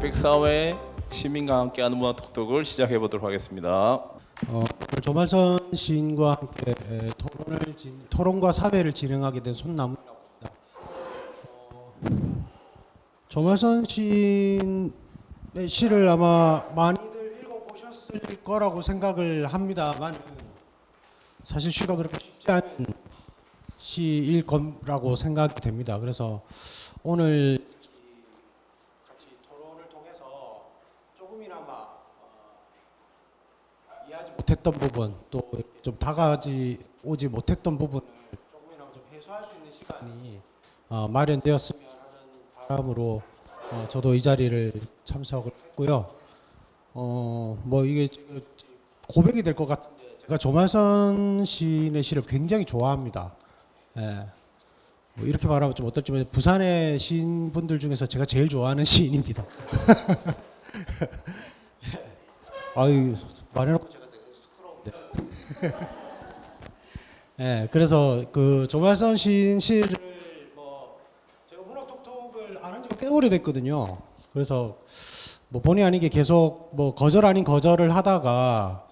백사회 시민과 함께하는 문화 톡톡을 시작해 보도록 하겠습니다. 오늘 조말선 시인과 함께 토론과 사회를 진행하게 된 손나무라고 합니다. 조말선 시인의 시를 아마 많이들 읽어보셨을 거라고 생각을 합니다만 사실 시가 그렇게 쉽지 않은 시일 거라고 생각이 됩니다. 그래서 오늘 같이 토론을 통해서 조금이나마 이해하지 못했던 부분 또 좀 다가지 오지 못했던 부분을 조금이나마 좀 해소할 수 있는 시간이 마련되었으면 하는 바람으로 저도 이 자리를 참석을 했고요. 뭐 이게 고백이 될 것 같은데 제가 조말선 시인의 시를 굉장히 좋아합니다. 예. 뭐 이렇게 말하면 좀 어떨지만 부산의 시인분들 중에서 제가 제일 좋아하는 시인입니다. 아유 말해놓고 제가 되게 쑥스러운데. 예, 그래서 그 조말선 시인 시를 뭐 제가 문학 톡톡을 안 한 지가 꽤 오래됐거든요. 그래서 뭐 본의 아니게 계속 뭐 거절 아닌 거절을 하다가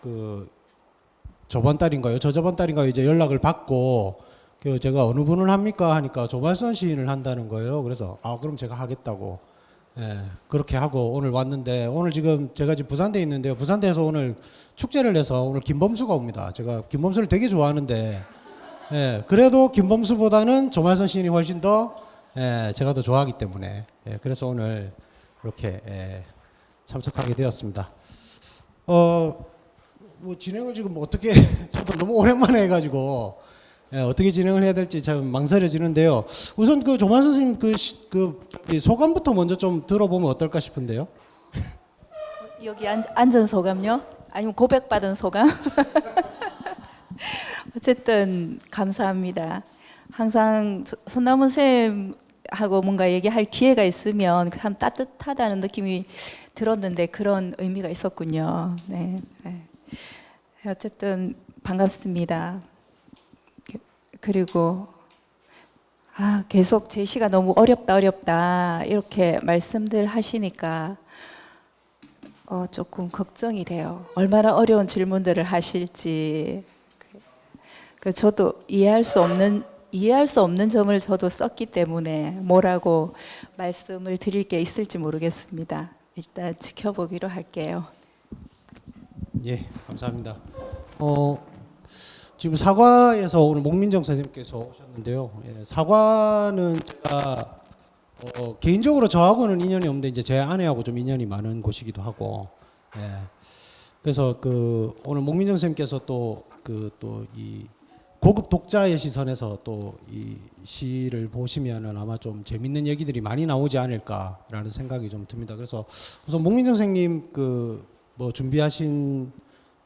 그 저번 달인가요? 저저번 달인가요? 이제 연락을 받고 그 제가 어느 분을 합니까? 하니까 조말선 시인을 한다는 거예요. 그래서 그럼 제가 하겠다고 그렇게 하고 오늘 왔는데 오늘 지금 제가 지금 부산대에 있는데요. 부산대에서 오늘 축제를 해서 오늘 김범수가 옵니다. 제가 김범수를 되게 좋아하는데 그래도 김범수보다는 조말선 시인이 훨씬 더 제가 더 좋아하기 때문에 그래서 오늘 이렇게 참석하게 되었습니다. 뭐 진행을 지금 어떻게 저도 너무 오랜만에 해가지고 어떻게 진행을 해야 될지 참 망설여지는데요. 우선 그 조만 선생님 그 소감부터 먼저 좀 들어보면 어떨까 싶은데요. 여기 앉은 소감요? 아니면 고백받은 소감? 어쨌든 감사합니다. 항상 손남은 쌤하고 뭔가 얘기할 기회가 있으면 참 따뜻하다는 느낌이 들었는데 그런 의미가 있었군요. 네. 어쨌든 반갑습니다. 그리고 계속 제시가 너무 어렵다 이렇게 말씀들 하시니까 조금 걱정이 돼요. 얼마나 어려운 질문들을 하실지. 저도 이해할 수 없는 점을 저도 썼기 때문에 뭐라고 말씀을 드릴 게 있을지 모르겠습니다. 일단 지켜보기로 할게요. 예, 감사합니다. 지금 사과에서 오늘 목민정 선생님께서 오셨는데요. 사과는 제가 개인적으로 저하고는 인연이 없는데 이제 제 아내하고 좀 인연이 많은 곳이기도 하고, 그래서 그 오늘 목민정 선생님께서 또 이 고급 독자의 시선에서 또 이 시를 보시면은 아마 좀 재밌는 얘기들이 많이 나오지 않을까라는 생각이 좀 듭니다. 그래서 우선 목민정 선생님 그 뭐 준비하신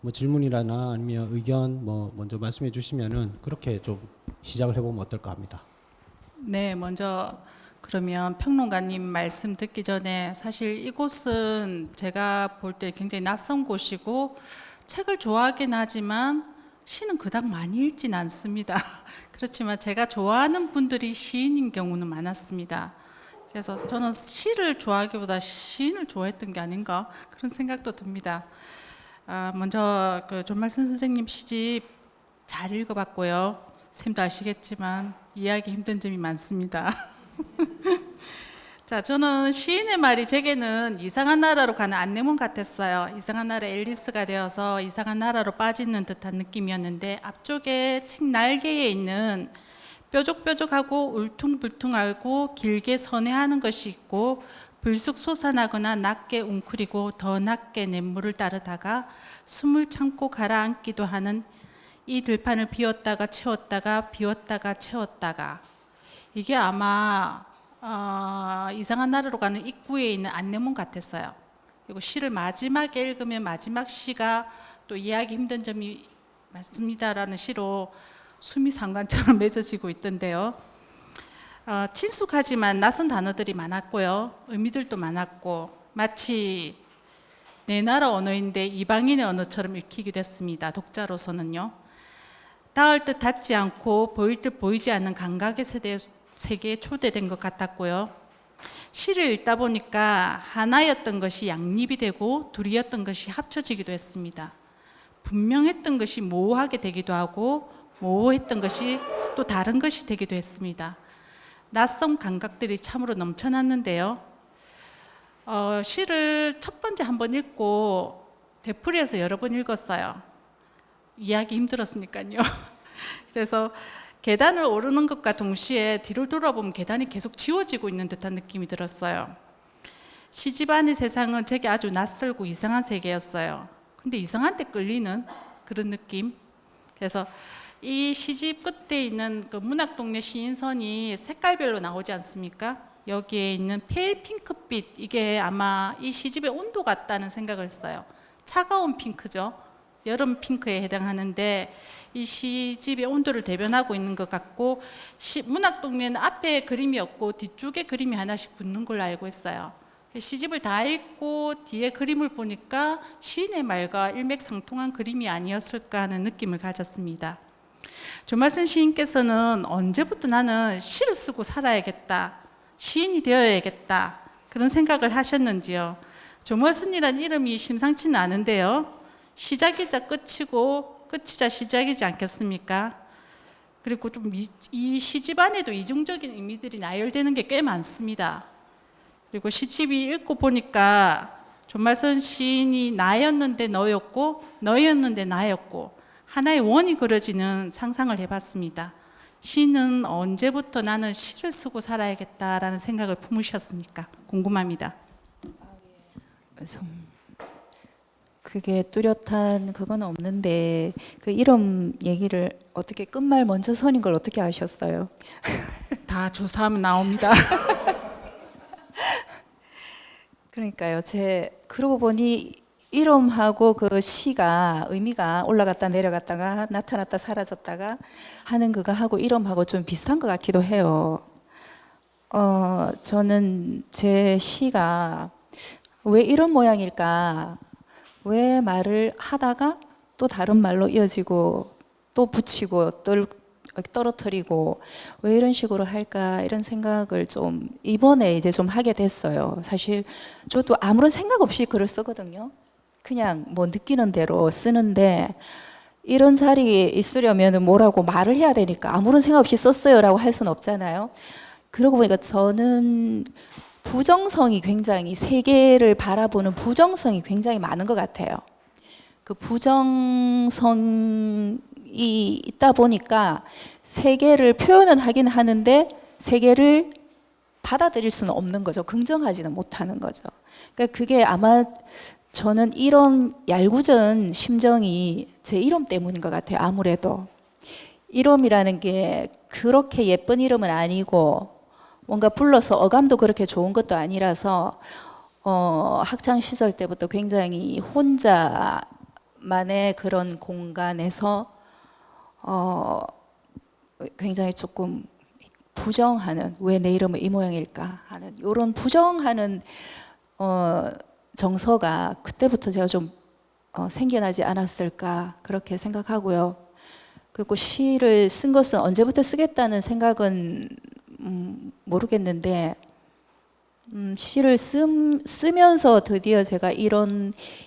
뭐 질문이라나 아니면 의견 뭐 먼저 말씀해 주시면은 그렇게 좀 시작을 해보면 어떨까 합니다. 네, 먼저 그러면 평론가님 말씀 듣기 전에 사실 이곳은 제가 볼 때 굉장히 낯선 곳이고 책을 좋아하긴 하지만 시는 그닥 많이 읽진 않습니다. 그렇지만 제가 좋아하는 분들이 시인인 경우는 많았습니다. 그래서 저는 시를 좋아하기보다 시인을 좋아했던 게 아닌가 그런 생각도 듭니다. 먼저 그 조말선 선생님 시집 잘 읽어봤고요. 쌤도 아시겠지만 이해하기 힘든 점이 많습니다. 자, 저는 시인의 말이 제게는 이상한 나라로 가는 안내문 같았어요. 이상한 나라 앨리스가 되어서 이상한 나라로 빠지는 듯한 느낌이었는데 앞쪽에 책 날개에 있는 뾰족뾰족하고 울퉁불퉁하고 길게 선회하는 것이 있고 불쑥 솟아나거나 낮게 웅크리고 더 낮게 냇물을 따르다가 숨을 참고 가라앉기도 하는 이 들판을 비웠다가 채웠다가 비웠다가 채웠다가 이게 아마 이상한 나라로 가는 입구에 있는 안내문 같았어요. 그리고 시를 마지막에 읽으면 마지막 시가 또 이해하기 힘든 점이 많습니다라는 시로 숨이 상관처럼 맺어지고 있던데요. 친숙하지만 낯선 단어들이 많았고요. 의미들도 많았고 마치 내 나라 언어인데 이방인의 언어처럼 읽히기도 했습니다. 독자로서는요. 닿을 듯 닿지 않고 보일 듯 보이지 않는 감각의 세계에 초대된 것 같았고요. 시를 읽다 보니까 하나였던 것이 양립이 되고 둘이었던 것이 합쳐지기도 했습니다. 분명했던 것이 모호하게 되기도 하고 모호했던 것이 또 다른 것이 되기도 했습니다. 낯선 감각들이 참으로 넘쳐났는데요. 시를 첫 번째 한번 읽고 되풀이해서 여러 번 읽었어요. 이해하기 힘들었으니까요. 그래서 계단을 오르는 것과 동시에 뒤를 돌아보면 계단이 계속 지워지고 있는 듯한 느낌이 들었어요. 시집 안의 세상은 제게 아주 낯설고 이상한 세계였어요. 근데 이상한 데 끌리는 그런 느낌. 그래서 이 시집 끝에 있는 그 문학동네 시인선이 색깔별로 나오지 않습니까? 여기에 있는 페일 핑크빛, 이게 아마 이 시집의 온도 같다는 생각을 했어요. 차가운 핑크죠. 여름 핑크에 해당하는데 이 시집의 온도를 대변하고 있는 것 같고, 문학동네는 앞에 그림이 없고 뒤쪽에 그림이 하나씩 붙는 걸로 알고 있어요. 시집을 다 읽고 뒤에 그림을 보니까 시인의 말과 일맥상통한 그림이 아니었을까 하는 느낌을 가졌습니다. 조말선 시인께서는 언제부터 나는 시를 쓰고 살아야겠다, 시인이 되어야겠다, 그런 생각을 하셨는지요. 조말선이라는 이름이 심상치는 않은데요. 시작이자 끝이고 끝이자 시작이지 않겠습니까? 그리고 좀 이 시집 안에도 이중적인 의미들이 나열되는 게 꽤 많습니다. 그리고 시집이 읽고 보니까 조말선 시인이 나였는데 너였고 너였는데 나였고 하나의 원이 그려지는 상상을 해봤습니다. 시는 언제부터 나는 시를 쓰고 살아야겠다라는 생각을 품으셨습니까? 궁금합니다. 그게 뚜렷한 그건 없는데 그 이름 얘기를 어떻게 끝말 먼저 선인 걸 어떻게 아셨어요? 다 조사하면 나옵니다. 그러니까요. 그러고 보니 이름하고 그 시가 의미가 올라갔다 내려갔다가 나타났다 사라졌다가 하는 그거 하고 이름하고 좀 비슷한 것 같기도 해요. 저는 제 시가 왜 이런 모양일까? 왜 말을 하다가 또 다른 말로 이어지고 또 붙이고 떨어뜨리고 왜 이런 식으로 할까 이런 생각을 좀 이번에 이제 좀 하게 됐어요. 사실 저도 아무런 생각 없이 글을 쓰거든요. 그냥 뭐 느끼는 대로 쓰는데 이런 자리에 있으려면 뭐라고 말을 해야 되니까 아무런 생각 없이 썼어요라고 할 수는 없잖아요. 그러고 보니까 저는 부정성이 굉장히 세계를 바라보는 부정성이 굉장히 많은 것 같아요. 그 부정성이 있다 보니까 세계를 표현은 하긴 하는데 세계를 받아들일 수는 없는 거죠. 긍정하지는 못하는 거죠. 그러니까 그게 아마 저는 이런 얄궂은 심정이 제 이름 때문인 것 같아요. 아무래도 이름이라는 게 그렇게 예쁜 이름은 아니고 뭔가 불러서 어감도 그렇게 좋은 것도 아니라서 학창 시절 때부터 굉장히 혼자만의 그런 공간에서 굉장히 조금 부정하는 왜 내 이름은 이 모양일까 하는 이런 부정하는 정서가 그때부터 제가 좀 생겨나지 않았을까 그렇게 생각하고요. 그리고 시를 쓴 것은 언제부터 쓰겠다는 생각은 모르겠는데 시를 쓰면서 드디어 제가 이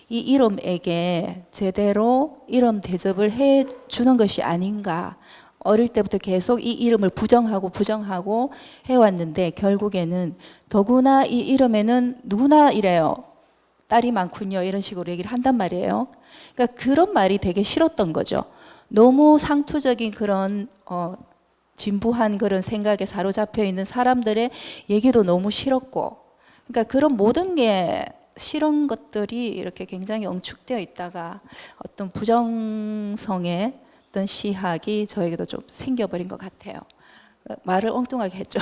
이름에게 제대로 이름 대접을 해 주는 것이 아닌가. 어릴 때부터 계속 이 이름을 부정하고 해왔는데 결국에는 더구나 이 이름에는 누구나 이래요. 딸이 많군요. 이런 식으로 얘기를 한단 말이에요. 그러니까 그런 말이 되게 싫었던 거죠. 너무 상투적인 그런 진부한 그런 생각에 사로잡혀 있는 사람들의 얘기도 너무 싫었고, 그러니까 그런 모든 게 싫은 것들이 이렇게 굉장히 응축되어 있다가 어떤 부정성의 어떤 시학이 저에게도 좀 생겨버린 것 같아요. 말을 엉뚱하게 했죠.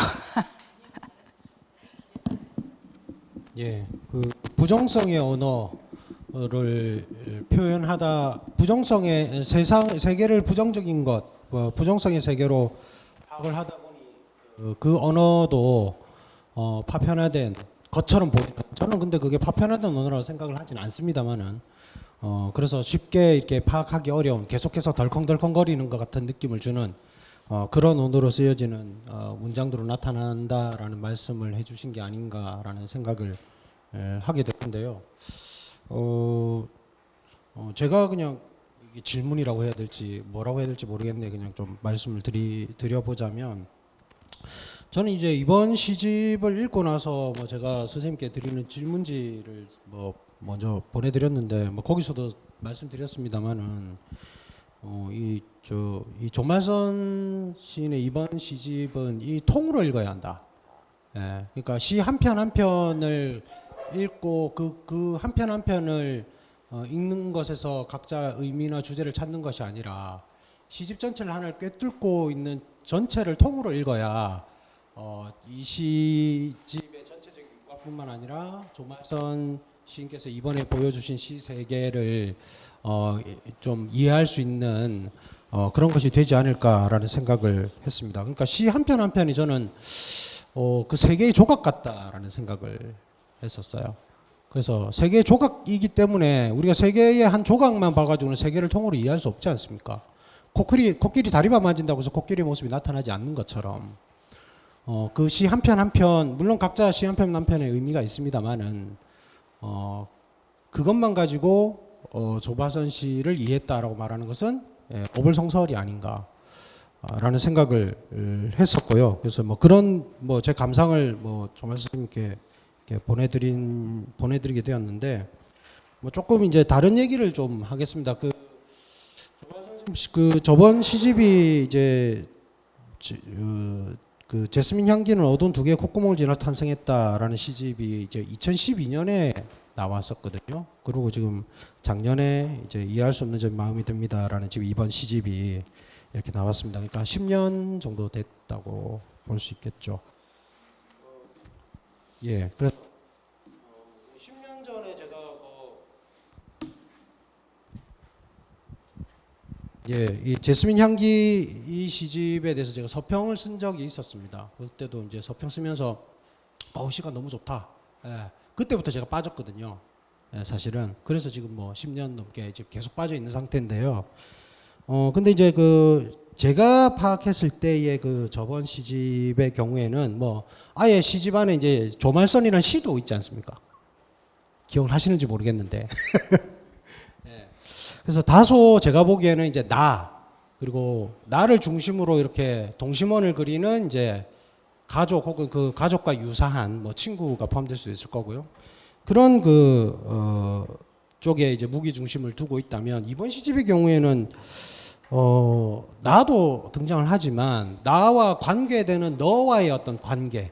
예, 그 부정성의 언어를 표현하다, 부정성의 세계를 부정적인 것, 부정성의 세계로 파악을 하다 보니 그 언어도 파편화된 것처럼 보이는. 저는 근데 그게 파편화된 언어라고 생각을 하진 않습니다만은 그래서 쉽게 이렇게 파악하기 어려운, 계속해서 덜컹덜컹거리는 것 같은 느낌을 주는 그런 언어로 쓰여지는 문장들로 나타난다라는 말씀을 해주신 게 아닌가라는 생각을 하게 됐는데요. 제가 그냥 이게 질문이라고 해야 될지 뭐라고 해야 될지 모르겠는데 그냥 좀 말씀을 드려보자면, 저는 이제 이번 시집을 읽고 나서 뭐 제가 선생님께 드리는 질문지를 뭐 먼저 보내드렸는데 뭐 거기서도 말씀드렸습니다만은 이 조말선 시인의 이번 시집은 이 통으로 읽어야 한다. 예, 그러니까 시 한 편 한 편을 읽고 그 한 편 한 편을 읽는 것에서 각자 의미나 주제를 찾는 것이 아니라 시집 전체를 하나를 꿰뚫고 있는 전체를 통으로 읽어야 이 시집의 전체적인 육각뿐만 아니라 조말선 시인께서 이번에 보여주신 시 세계를 좀 이해할 수 있는 그런 것이 되지 않을까라는 생각을 했습니다. 그러니까 시 한 편 한 편이 저는 그 세 개의 조각 같다라는 생각을 했었어요. 그래서 세 개의 조각이기 때문에 우리가 세 개의 한 조각만 봐가지고는 세 개를 통으로 이해할 수 없지 않습니까? 코끼리 다리만 만진다고 해서 코끼리 모습이 나타나지 않는 것처럼 그 시 한 편 한 편, 물론 각자 시 한 편 한 편의 의미가 있습니다만은 그것만 가지고 조바선 시를 이해했다라고 말하는 것은 어불성설이 아닌가라는 생각을 했었고요. 그래서 뭐 그런 뭐 제 감상을 뭐 조말선 선생님께 보내드리게 되었는데, 뭐 조금 이제 다른 얘기를 좀 하겠습니다. 그 저번 시집이 이제 그 제스민 향기는 어두운 두 개의 콧구멍을 지나 탄생했다라는 시집이 이제 2012년에 나왔었거든요. 그리고 지금 작년에 이제 이해할 수 없는 점이 마음이 듭니다라는 지금 이번 시집이 이렇게 나왔습니다. 그러니까 10년 정도 됐다고 볼 수 있겠죠. 예, 그래서 10년 전에 제가 이 제스민 향기 이 시집에 대해서 제가 서평을 쓴 적이 있었습니다. 그때도 이제 서평 쓰면서 시가 너무 좋다. 예, 그때부터 제가 빠졌거든요. 예, 사실은 그래서 지금 뭐 10년 넘게 이제 계속 빠져 있는 상태인데요. 근데 이제 제가 파악했을 때의 그 저번 시집의 경우에는 뭐 아예 시집 안에 이제 조말선이라는 시도 있지 않습니까? 기억을 하시는지 모르겠는데. 네. 그래서 다소 제가 보기에는 이제 그리고 나를 중심으로 이렇게 동심원을 그리는 이제 가족 혹은 그 가족과 유사한 뭐 친구가 포함될 수 있을 거고요. 그런 쪽에 이제 무기 중심을 두고 있다면, 이번 시집의 경우에는 나도 등장을 하지만 나와 관계되는 너와의 어떤 관계,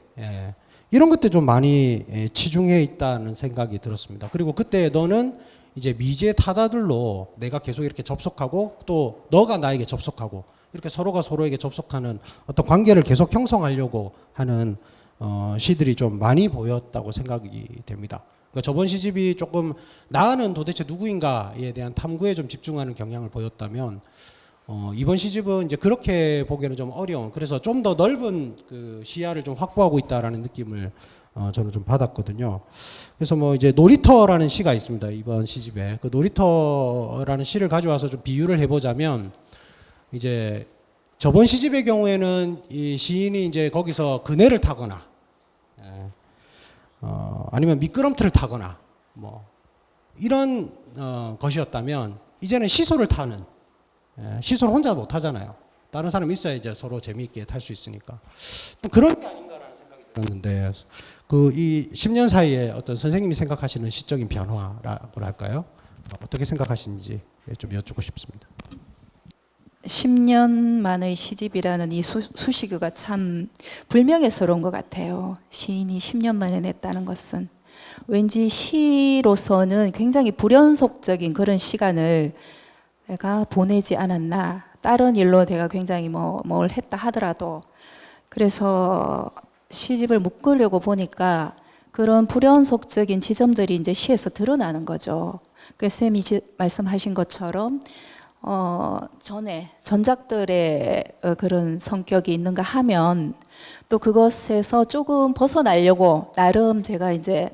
이런 것들 좀 많이 치중해 있다는 생각이 들었습니다. 그리고 그때 너는 이제 미지의 타자들로 내가 계속 이렇게 접속하고 또 너가 나에게 접속하고 이렇게 서로가 서로에게 접속하는 어떤 관계를 계속 형성하려고 하는 시들이 좀 많이 보였다고 생각이 됩니다. 그러니까 저번 시집이 조금 나는 도대체 누구인가에 대한 탐구에 좀 집중하는 경향을 보였다면, 이번 시집은 이제 그렇게 보기에는 좀 어려운, 그래서 좀 더 넓은 그 시야를 좀 확보하고 있다라는 느낌을 저는 좀 받았거든요. 그래서 뭐 이제 놀이터라는 시가 있습니다. 이번 시집에 그 놀이터라는 시를 가져와서 좀 비유를 해보자면, 이제 저번 시집의 경우에는 이 시인이 이제 거기서 그네를 타거나, 아니면 미끄럼틀을 타거나 뭐 이런 것이었다면, 이제는 시소를 타는, 시소를 혼자 못 타잖아요. 다른 사람이 있어야 이제 서로 재미있게 탈 수 있으니까. 그런 게 아닌가라는 생각이 들었는데, 이 10년 사이에 어떤 선생님이 생각하시는 시적인 변화라고 할까요? 어떻게 생각하시는지 좀 여쭙고 싶습니다. 10년 만의 시집이라는 이 수식어가 참 불명예스러운 것 같아요. 시인이 10년 만에 냈다는 것은 왠지 시로서는 굉장히 불연속적인 그런 시간을 내가 보내지 않았나. 다른 일로 내가 굉장히 뭘 했다 하더라도. 그래서 시집을 묶으려고 보니까 그런 불연속적인 지점들이 이제 시에서 드러나는 거죠. 그래서 쌤이 말씀하신 것처럼 전작들의 그런 성격이 있는가 하면 또 그것에서 조금 벗어나려고 나름 제가 이제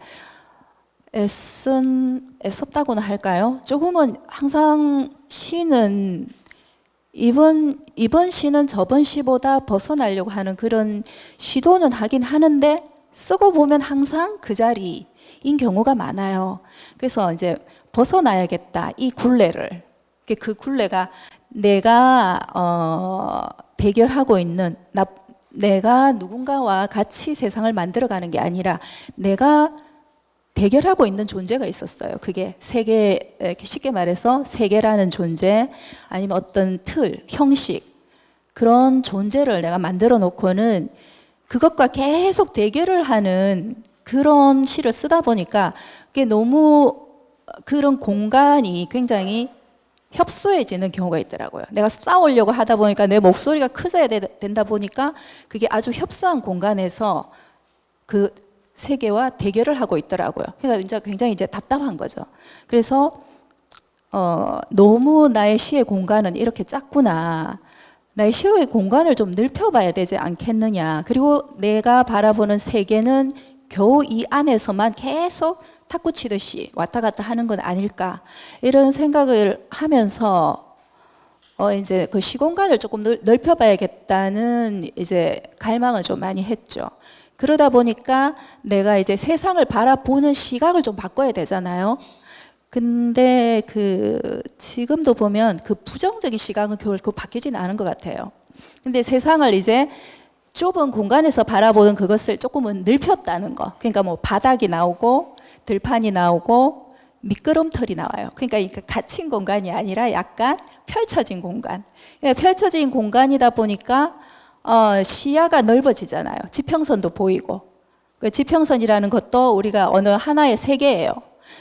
애썼다고나 할까요? 조금은 항상 시는 이번 시는 저번 시보다 벗어나려고 하는 그런 시도는 하긴 하는데 쓰고 보면 항상 그 자리인 경우가 많아요. 그래서 이제 벗어나야겠다 이 굴레를. 그 굴레가 내가 대결하고 있는 내가 누군가와 같이 세상을 만들어가는 게 아니라 내가 대결하고 있는 존재가 있었어요. 그게 세계, 쉽게 말해서 세계라는 존재, 아니면 어떤 틀, 형식, 그런 존재를 내가 만들어 놓고는 그것과 계속 대결을 하는 그런 시를 쓰다 보니까 그게 너무 그런 공간이 굉장히 협소해지는 경우가 있더라고요. 내가 싸우려고 하다 보니까 내 목소리가 커져야 된다 보니까 그게 아주 협소한 공간에서 그 세계와 대결을 하고 있더라고요. 그러니까 이제 굉장히 이제 답답한 거죠. 그래서 너무 나의 시의 공간은 이렇게 작구나. 나의 시의 공간을 좀 넓혀봐야 되지 않겠느냐. 그리고 내가 바라보는 세계는 겨우 이 안에서만 계속 탁구 치듯이 왔다 갔다 하는 건 아닐까. 이런 생각을 하면서 이제 그 시공간을 조금 넓혀봐야겠다는 이제 갈망을 좀 많이 했죠. 그러다 보니까 내가 이제 세상을 바라보는 시각을 좀 바꿔야 되잖아요. 근데 지금도 보면 그 부정적인 시각은 결코 바뀌진 않은 것 같아요. 근데 세상을 이제 좁은 공간에서 바라보는 그것을 조금은 넓혔다는 거. 그러니까 뭐 바닥이 나오고 들판이 나오고 미끄럼틀이 나와요. 그러니까 갇힌 공간이 아니라 약간 펼쳐진 공간. 그러니까 펼쳐진 공간이다 보니까 시야가 넓어지잖아요. 지평선도 보이고. 그 지평선이라는 것도 우리가 어느 하나의 세계예요.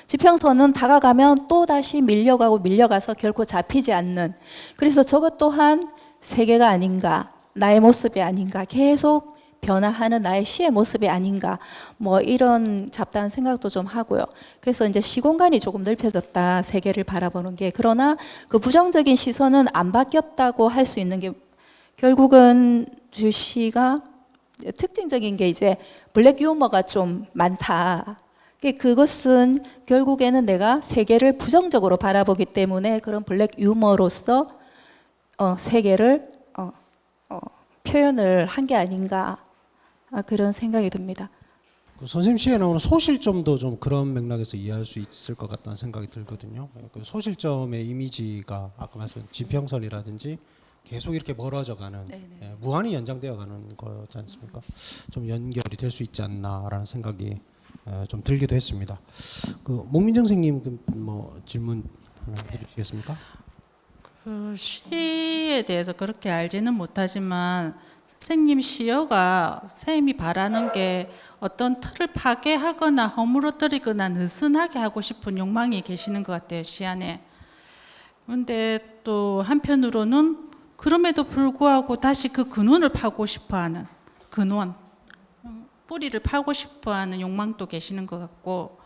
지평선은 다가가면 또 다시 밀려가서 결코 잡히지 않는. 그래서 저것 또한 세계가 아닌가, 나의 모습이 아닌가, 계속 변화하는 나의 시의 모습이 아닌가, 뭐 이런 잡다한 생각도 좀 하고요. 그래서 이제 시공간이 조금 넓혀졌다, 세계를 바라보는 게. 그러나 그 부정적인 시선은 안 바뀌었다고 할 수 있는 게 결국은 시가 특징적인 게 이제 블랙 유머가 좀 많다. 그것은 결국에는 내가 세계를 부정적으로 바라보기 때문에 그런 블랙 유머로서 세계를 표현을 한 게 아닌가, 그런 생각이 듭니다. 그 선생님 시에 나오는 소실점도 좀 그런 맥락에서 이해할 수 있을 것 같다는 생각이 들거든요. 그 소실점의 이미지가 아까 말씀하신 지평선이라든지 계속 이렇게 멀어져가는, 무한히 연장되어가는 거지 않습니까? 좀 연결이 될 수 있지 않나라는 생각이 좀 들기도 했습니다. 그 목민정 선생님 뭐 질문 하나 해주시겠습니까? 그 시에 대해서 그렇게 알지는 못하지만 선생님 시어가 선생님이 바라는 게 어떤 틀을 파괴하거나 허물어뜨리거나 느슨하게 하고 싶은 욕망이 계시는 것 같아요, 시 안에. 그런데 또 한편으로는 그럼에도 불구하고 다시 그 근원을 파고 싶어하는, 근원, 뿌리를 파고 싶어하는 욕망도 계시는 것 같고,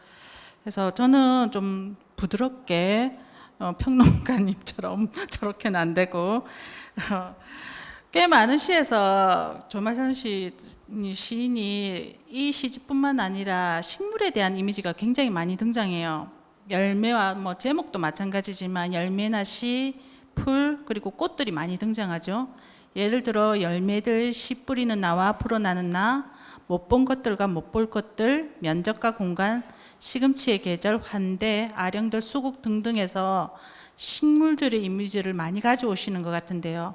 그래서 저는 좀 부드럽게 평론가님처럼 저렇게는 안 되고, 꽤 많은 시에서 조말선 시인이 이 시집뿐만 아니라 식물에 대한 이미지가 굉장히 많이 등장해요. 열매와 뭐 제목도 마찬가지지만 열매나 씨, 풀, 그리고 꽃들이 많이 등장하죠. 예를 들어 열매들, 씨 뿌리는 나와 풀어나는 나, 못 본 것들과 못 볼 것들, 면적과 공간, 시금치의 계절, 환대, 아령들, 수국 등등에서 식물들의 이미지를 많이 가져오시는 것 같은데요.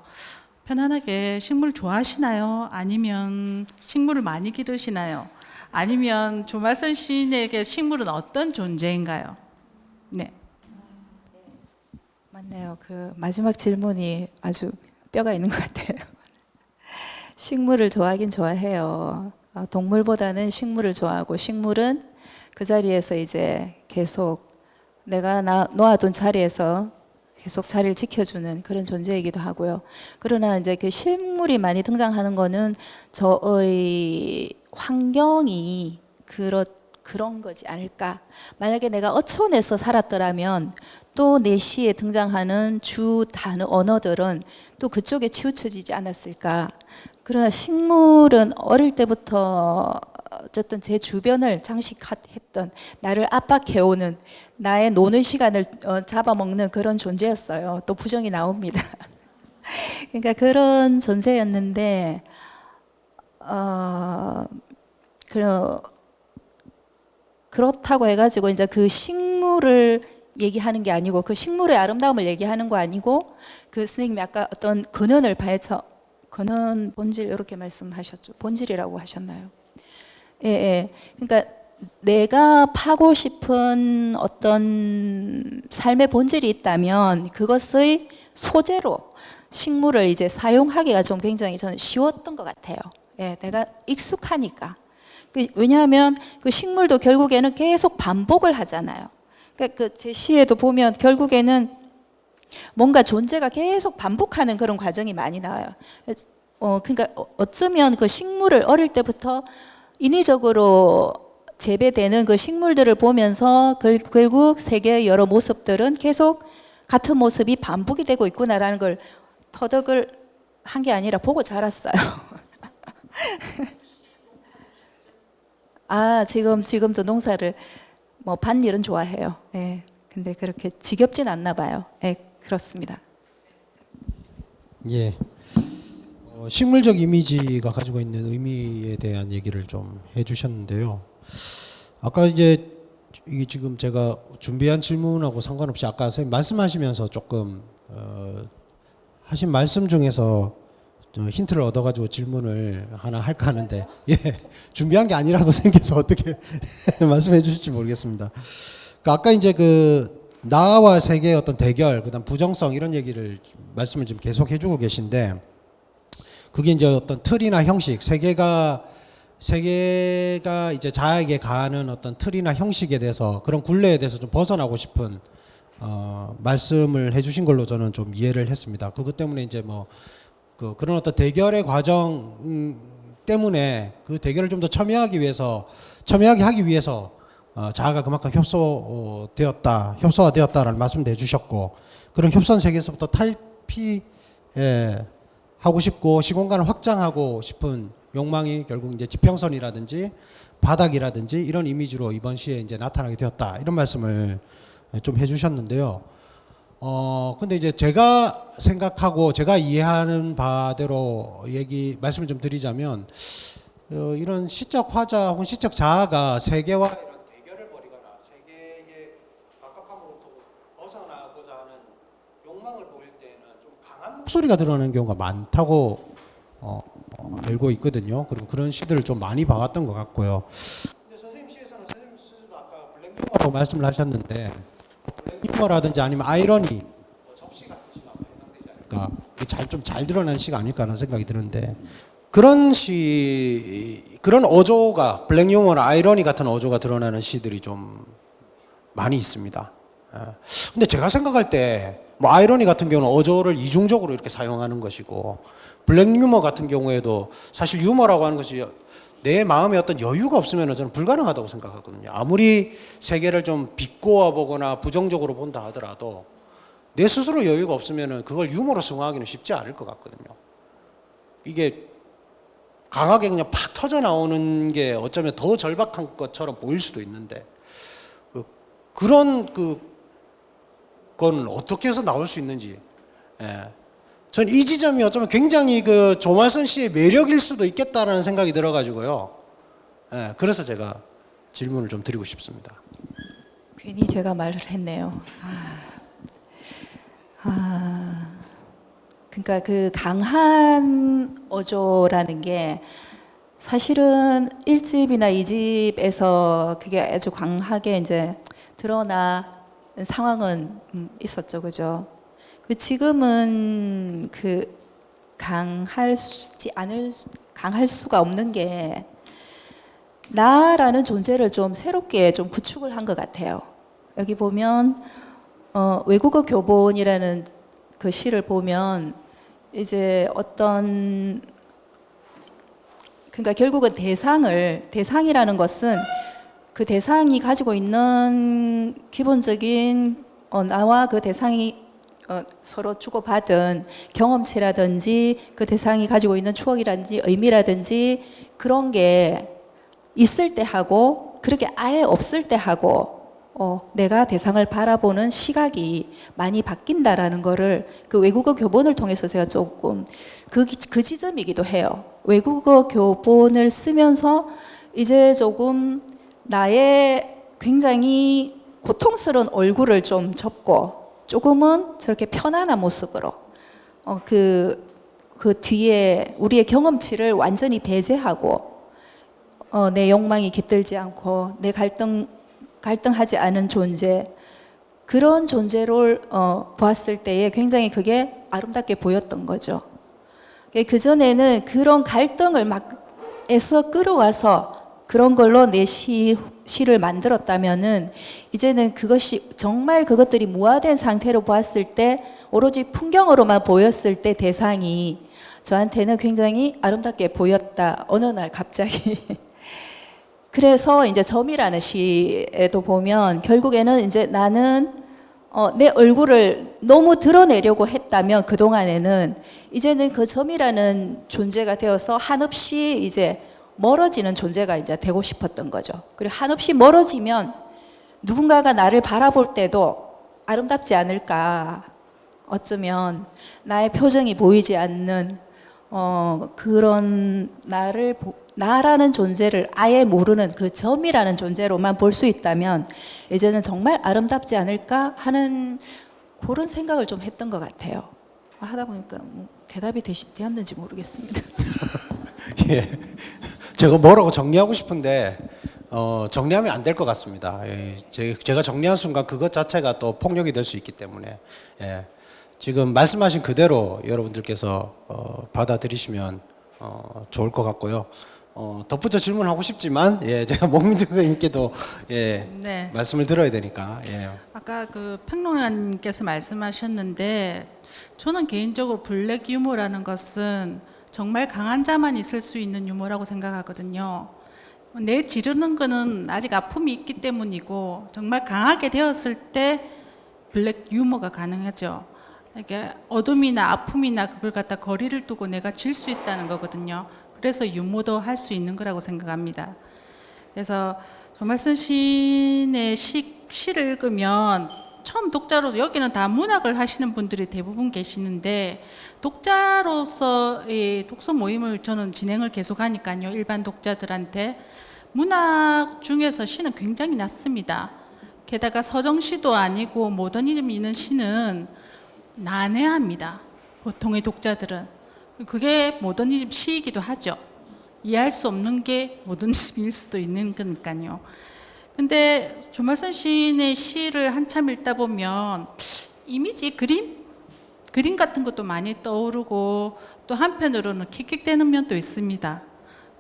편안하게 식물 좋아하시나요? 아니면 식물을 많이 기르시나요? 아니면 조말선 시인에게 식물은 어떤 존재인가요? 네. 맞네요. 그 마지막 질문이 아주 뼈가 있는 것 같아요. 식물을 좋아하긴 좋아해요. 동물보다는 식물을 좋아하고, 식물은 그 자리에서 이제 계속 내가 놓아둔 자리에서 계속 자리를 지켜주는 그런 존재이기도 하고요. 그러나 이제 그 식물이 많이 등장하는 거는 저의 환경이 그런 거지 않을까. 만약에 내가 어촌에서 살았더라면 또 내 시에 등장하는 주 단어, 언어들은 또 그쪽에 치우쳐지지 않았을까. 그러나 식물은 어릴 때부터 어쨌든 제 주변을 장식했던, 나를 압박해오는, 나의 노는 시간을 잡아먹는 그런 존재였어요. 또 부정이 나옵니다. 그러니까 그런 존재였는데 그렇다고 해가지고 이제 그 식물을 얘기하는 게 아니고 그 식물의 아름다움을 얘기하는 거 아니고 그 선생님이 아까 어떤 근원을 파헤쳐 근원 본질 이렇게 말씀하셨죠. 본질이라고 하셨나요? 예, 예. 그러니까 내가 파고 싶은 어떤 삶의 본질이 있다면 그것의 소재로 식물을 이제 사용하기가 좀 굉장히 저는 쉬웠던 것 같아요. 예, 내가 익숙하니까. 왜냐하면 그 식물도 결국에는 계속 반복을 하잖아요. 그러니까 그 제 시에도 보면 결국에는 뭔가 존재가 계속 반복하는 그런 과정이 많이 나와요. 그러니까 어쩌면 그 식물을 어릴 때부터 인위적으로 재배되는 그 식물들을 보면서 결국 세계의 여러 모습들은 계속 같은 모습이 반복이 되고 있구나라는 걸 터득을 한 게 아니라 보고 자랐어요. 아, 지금도 농사를 뭐 밭일은 좋아해요. 예. 근데 그렇게 지겹진 않나 봐요. 예, 그렇습니다. 예. 식물적 이미지가 가지고 있는 의미에 대한 얘기를 좀 해주셨는데요. 아까 이제 이게 지금 제가 준비한 질문하고 상관없이 아까 선생님 말씀하시면서 조금 하신 말씀 중에서 좀 힌트를 얻어가지고 질문을 하나 할까 하는데 예 준비한 게 아니라서 생겨서 어떻게 말씀해 주실지 모르겠습니다. 아까 이제 그 나와 세계의 어떤 대결, 그다음 부정성 이런 얘기를 말씀을 지금 계속 해주고 계신데 그게 이제 어떤 틀이나 형식, 세계가 이제 자아에게 가하는 어떤 틀이나 형식에 대해서 그런 굴레에 대해서 좀 벗어나고 싶은 말씀을 해주신 걸로 저는 좀 이해를 했습니다. 그것 때문에 이제 뭐 그런 어떤 대결의 과정 때문에 그 대결을 좀 더 첨예하게 하기 위해서 자아가 그만큼 협소화되었다라는 말씀도 해주셨고 그런 협소한 세계에서부터 하고 싶고 시공간을 확장하고 싶은 욕망이 결국 이제 지평선이라든지 바닥이라든지 이런 이미지로 이번 시에 이제 나타나게 되었다 이런 말씀을 좀 해주셨는데요. 근데 이제 제가 생각하고 제가 이해하는 바대로 말씀을 좀 드리자면 이런 시적 화자 혹은 시적 자아가 세계와 이런 대결을 벌이거나 세계의 갑갑함으로부터 벗어나고자 하는 욕망을 보일 때는 좀 강한 목소리가 드러나는 경우가 많다고 알고 있거든요. 그리고 그런 시들을 좀 많이 봐왔던 것 같고요. 근데 선생님 시에서는 선생님 스스로 아까 블랙 유머라고 말씀을 하셨는데 블랙 유머라든지 아니면 아이러니, 접시 같은 시가 해당되지 않을까? 좀 잘 드러나는 시가 아닐까 하는 생각이 드는데 그런 어조가 블랙 유머나 아이러니 같은 어조가 드러나는 시들이 좀 많이 있습니다. 근데 제가 생각할 때 뭐 아이러니 같은 경우는 어조를 이중적으로 이렇게 사용하는 것이고 블랙 유머 같은 경우에도 사실 유머라고 하는 것이 내 마음에 어떤 여유가 없으면 저는 불가능하다고 생각하거든요. 아무리 세계를 좀 비꼬아 보거나 부정적으로 본다 하더라도 내 스스로 여유가 없으면 그걸 유머로 승화하기는 쉽지 않을 것 같거든요. 이게 강하게 그냥 팍 터져 나오는 게 어쩌면 더 절박한 것처럼 보일 수도 있는데 그런 건 어떻게 해서 나올 수 있는지 전 이 지점이 어쩌면 굉장히 조말선 씨의 매력일 수도 있겠다라는 생각이 들어가지고요. 그래서 제가 질문을 좀 드리고 싶습니다. 괜히 제가 말을 했네요. 그러니까 그 강한 어조라는 게 사실은 1집이나 2집에서 그게 아주 강하게 이제 드러나 상황은 있었죠, 그죠? 지금은 강할 수가 없는 게 나라는 존재를 좀 새롭게 좀 구축을 한 것 같아요. 여기 보면 외국어 교본이라는 그 시를 보면 이제 그러니까 결국은 대상이라는 것은 그 대상이 가지고 있는 기본적인 나와 그 대상이 서로 주고받은 경험치라든지 그 대상이 가지고 있는 추억이라든지 의미라든지 그런 게 있을 때 하고 그렇게 아예 없을 때 하고 내가 대상을 바라보는 시각이 많이 바뀐다라는 거를 그 외국어 교본을 통해서 제가 조금 그 지점이기도 해요. 외국어 교본을 쓰면서 이제 조금 나의 굉장히 고통스러운 얼굴을 좀 접고 조금은 저렇게 편안한 모습으로 그 뒤에 우리의 경험치를 완전히 배제하고 내 욕망이 깃들지 않고 내 갈등하지 않은 존재, 그런 존재를 보았을 때에 굉장히 그게 아름답게 보였던 거죠. 그전에는 그런 갈등을 막 애써 끌어와서 그런 걸로 내 시를 만들었다면은 이제는 그것이 정말 그것들이 무화된 상태로 보았을 때 오로지 풍경으로만 보였을 때 대상이 저한테는 굉장히 아름답게 보였다. 어느 날 갑자기. 그래서 이제 점이라는 시에도 보면 결국에는 이제 나는 내 얼굴을 너무 드러내려고 했다면 그동안에는 이제는 그 점이라는 존재가 되어서 한없이 이제 멀어지는 존재가 이제 되고 싶었던 거죠. 그리고 한없이 멀어지면 누군가가 나를 바라볼 때도 아름답지 않을까. 어쩌면 나의 표정이 보이지 않는 그런 나라는 존재를 아예 모르는 그 점이라는 존재로만 볼 수 있다면 이제는 정말 아름답지 않을까 하는 그런 생각을 좀 했던 것 같아요. 하다 보니까 뭐 대답이 되었는지 모르겠습니다. 예, 제가 뭐라고 정리하고 싶은데 정리하면 안 될 것 같습니다. 예, 제가 정리한 순간 그것 자체가 또 폭력이 될 수 있기 때문에 예, 지금 말씀하신 그대로 여러분들께서 받아들이시면 좋을 것 같고요. 덧붙여 질문하고 싶지만 예, 제가 목민정 선생님께도 예, 네. 말씀을 들어야 되니까 예. 아까 그 평론가님께서 말씀하셨는데 저는 개인적으로 블랙 유머라는 것은 정말 강한 자만 있을 수 있는 유머라고 생각하거든요. 내 지르는 거는 아직 아픔이 있기 때문이고 정말 강하게 되었을 때 블랙 유머가 가능하죠. 이게 어둠이나 아픔이나 그걸 갖다 거리를 두고 내가 질 수 있다는 거거든요. 그래서 유머도 할 수 있는 거라고 생각합니다. 그래서 조말선 시인의 시를 읽으면 처음 독자로서 여기는 다 문학을 하시는 분들이 대부분 계시는데 독자로서의 독서 모임을 저는 진행을 계속 하니까요. 일반 독자들한테 문학 중에서 시는 굉장히 낮습니다. 게다가 서정시도 아니고 모더니즘이 있는 시는 난해합니다. 보통의 독자들은. 그게 모더니즘 시이기도 하죠. 이해할 수 없는 게 모더니즘일 수도 있는 거니까요. 근데 조말선 시인의 시를 한참 읽다 보면 이미지, 그림 같은 것도 많이 떠오르고 또 한편으로는 킥킥대는 면도 있습니다.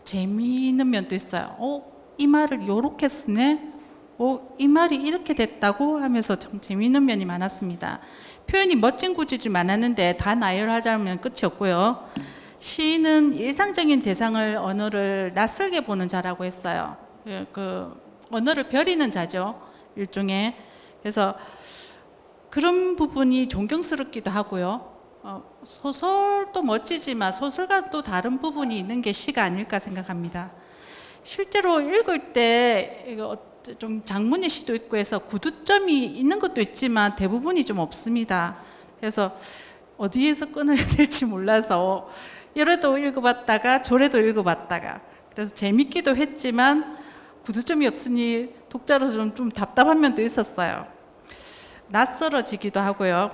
재미있는 면도 있어요. 이 말을 요렇게 쓰네? 이 말이 이렇게 됐다고 하면서 참 재미있는 면이 많았습니다. 표현이 멋진 구절이 많았는데 다 나열하자면 끝이 없고요. 시인은 일상적인 대상을 언어를 낯설게 보는 자라고 했어요. 그 언어를 벼리는 자죠. 일종의. 그래서 그런 부분이 존경스럽기도 하고요. 소설도 멋지지만 소설과 또 다른 부분이 있는 게 시가 아닐까 생각합니다. 실제로 읽을 때 좀 장문의 시도 있고 해서 구두점이 있는 것도 있지만 대부분이 좀 없습니다. 그래서 어디에서 끊어야 될지 몰라서 이래도 읽어봤다가 저래도 읽어봤다가 그래서 재밌기도 했지만 구두점이 없으니 독자로 좀 답답한 면도 있었어요. 낯설어지기도 하고요.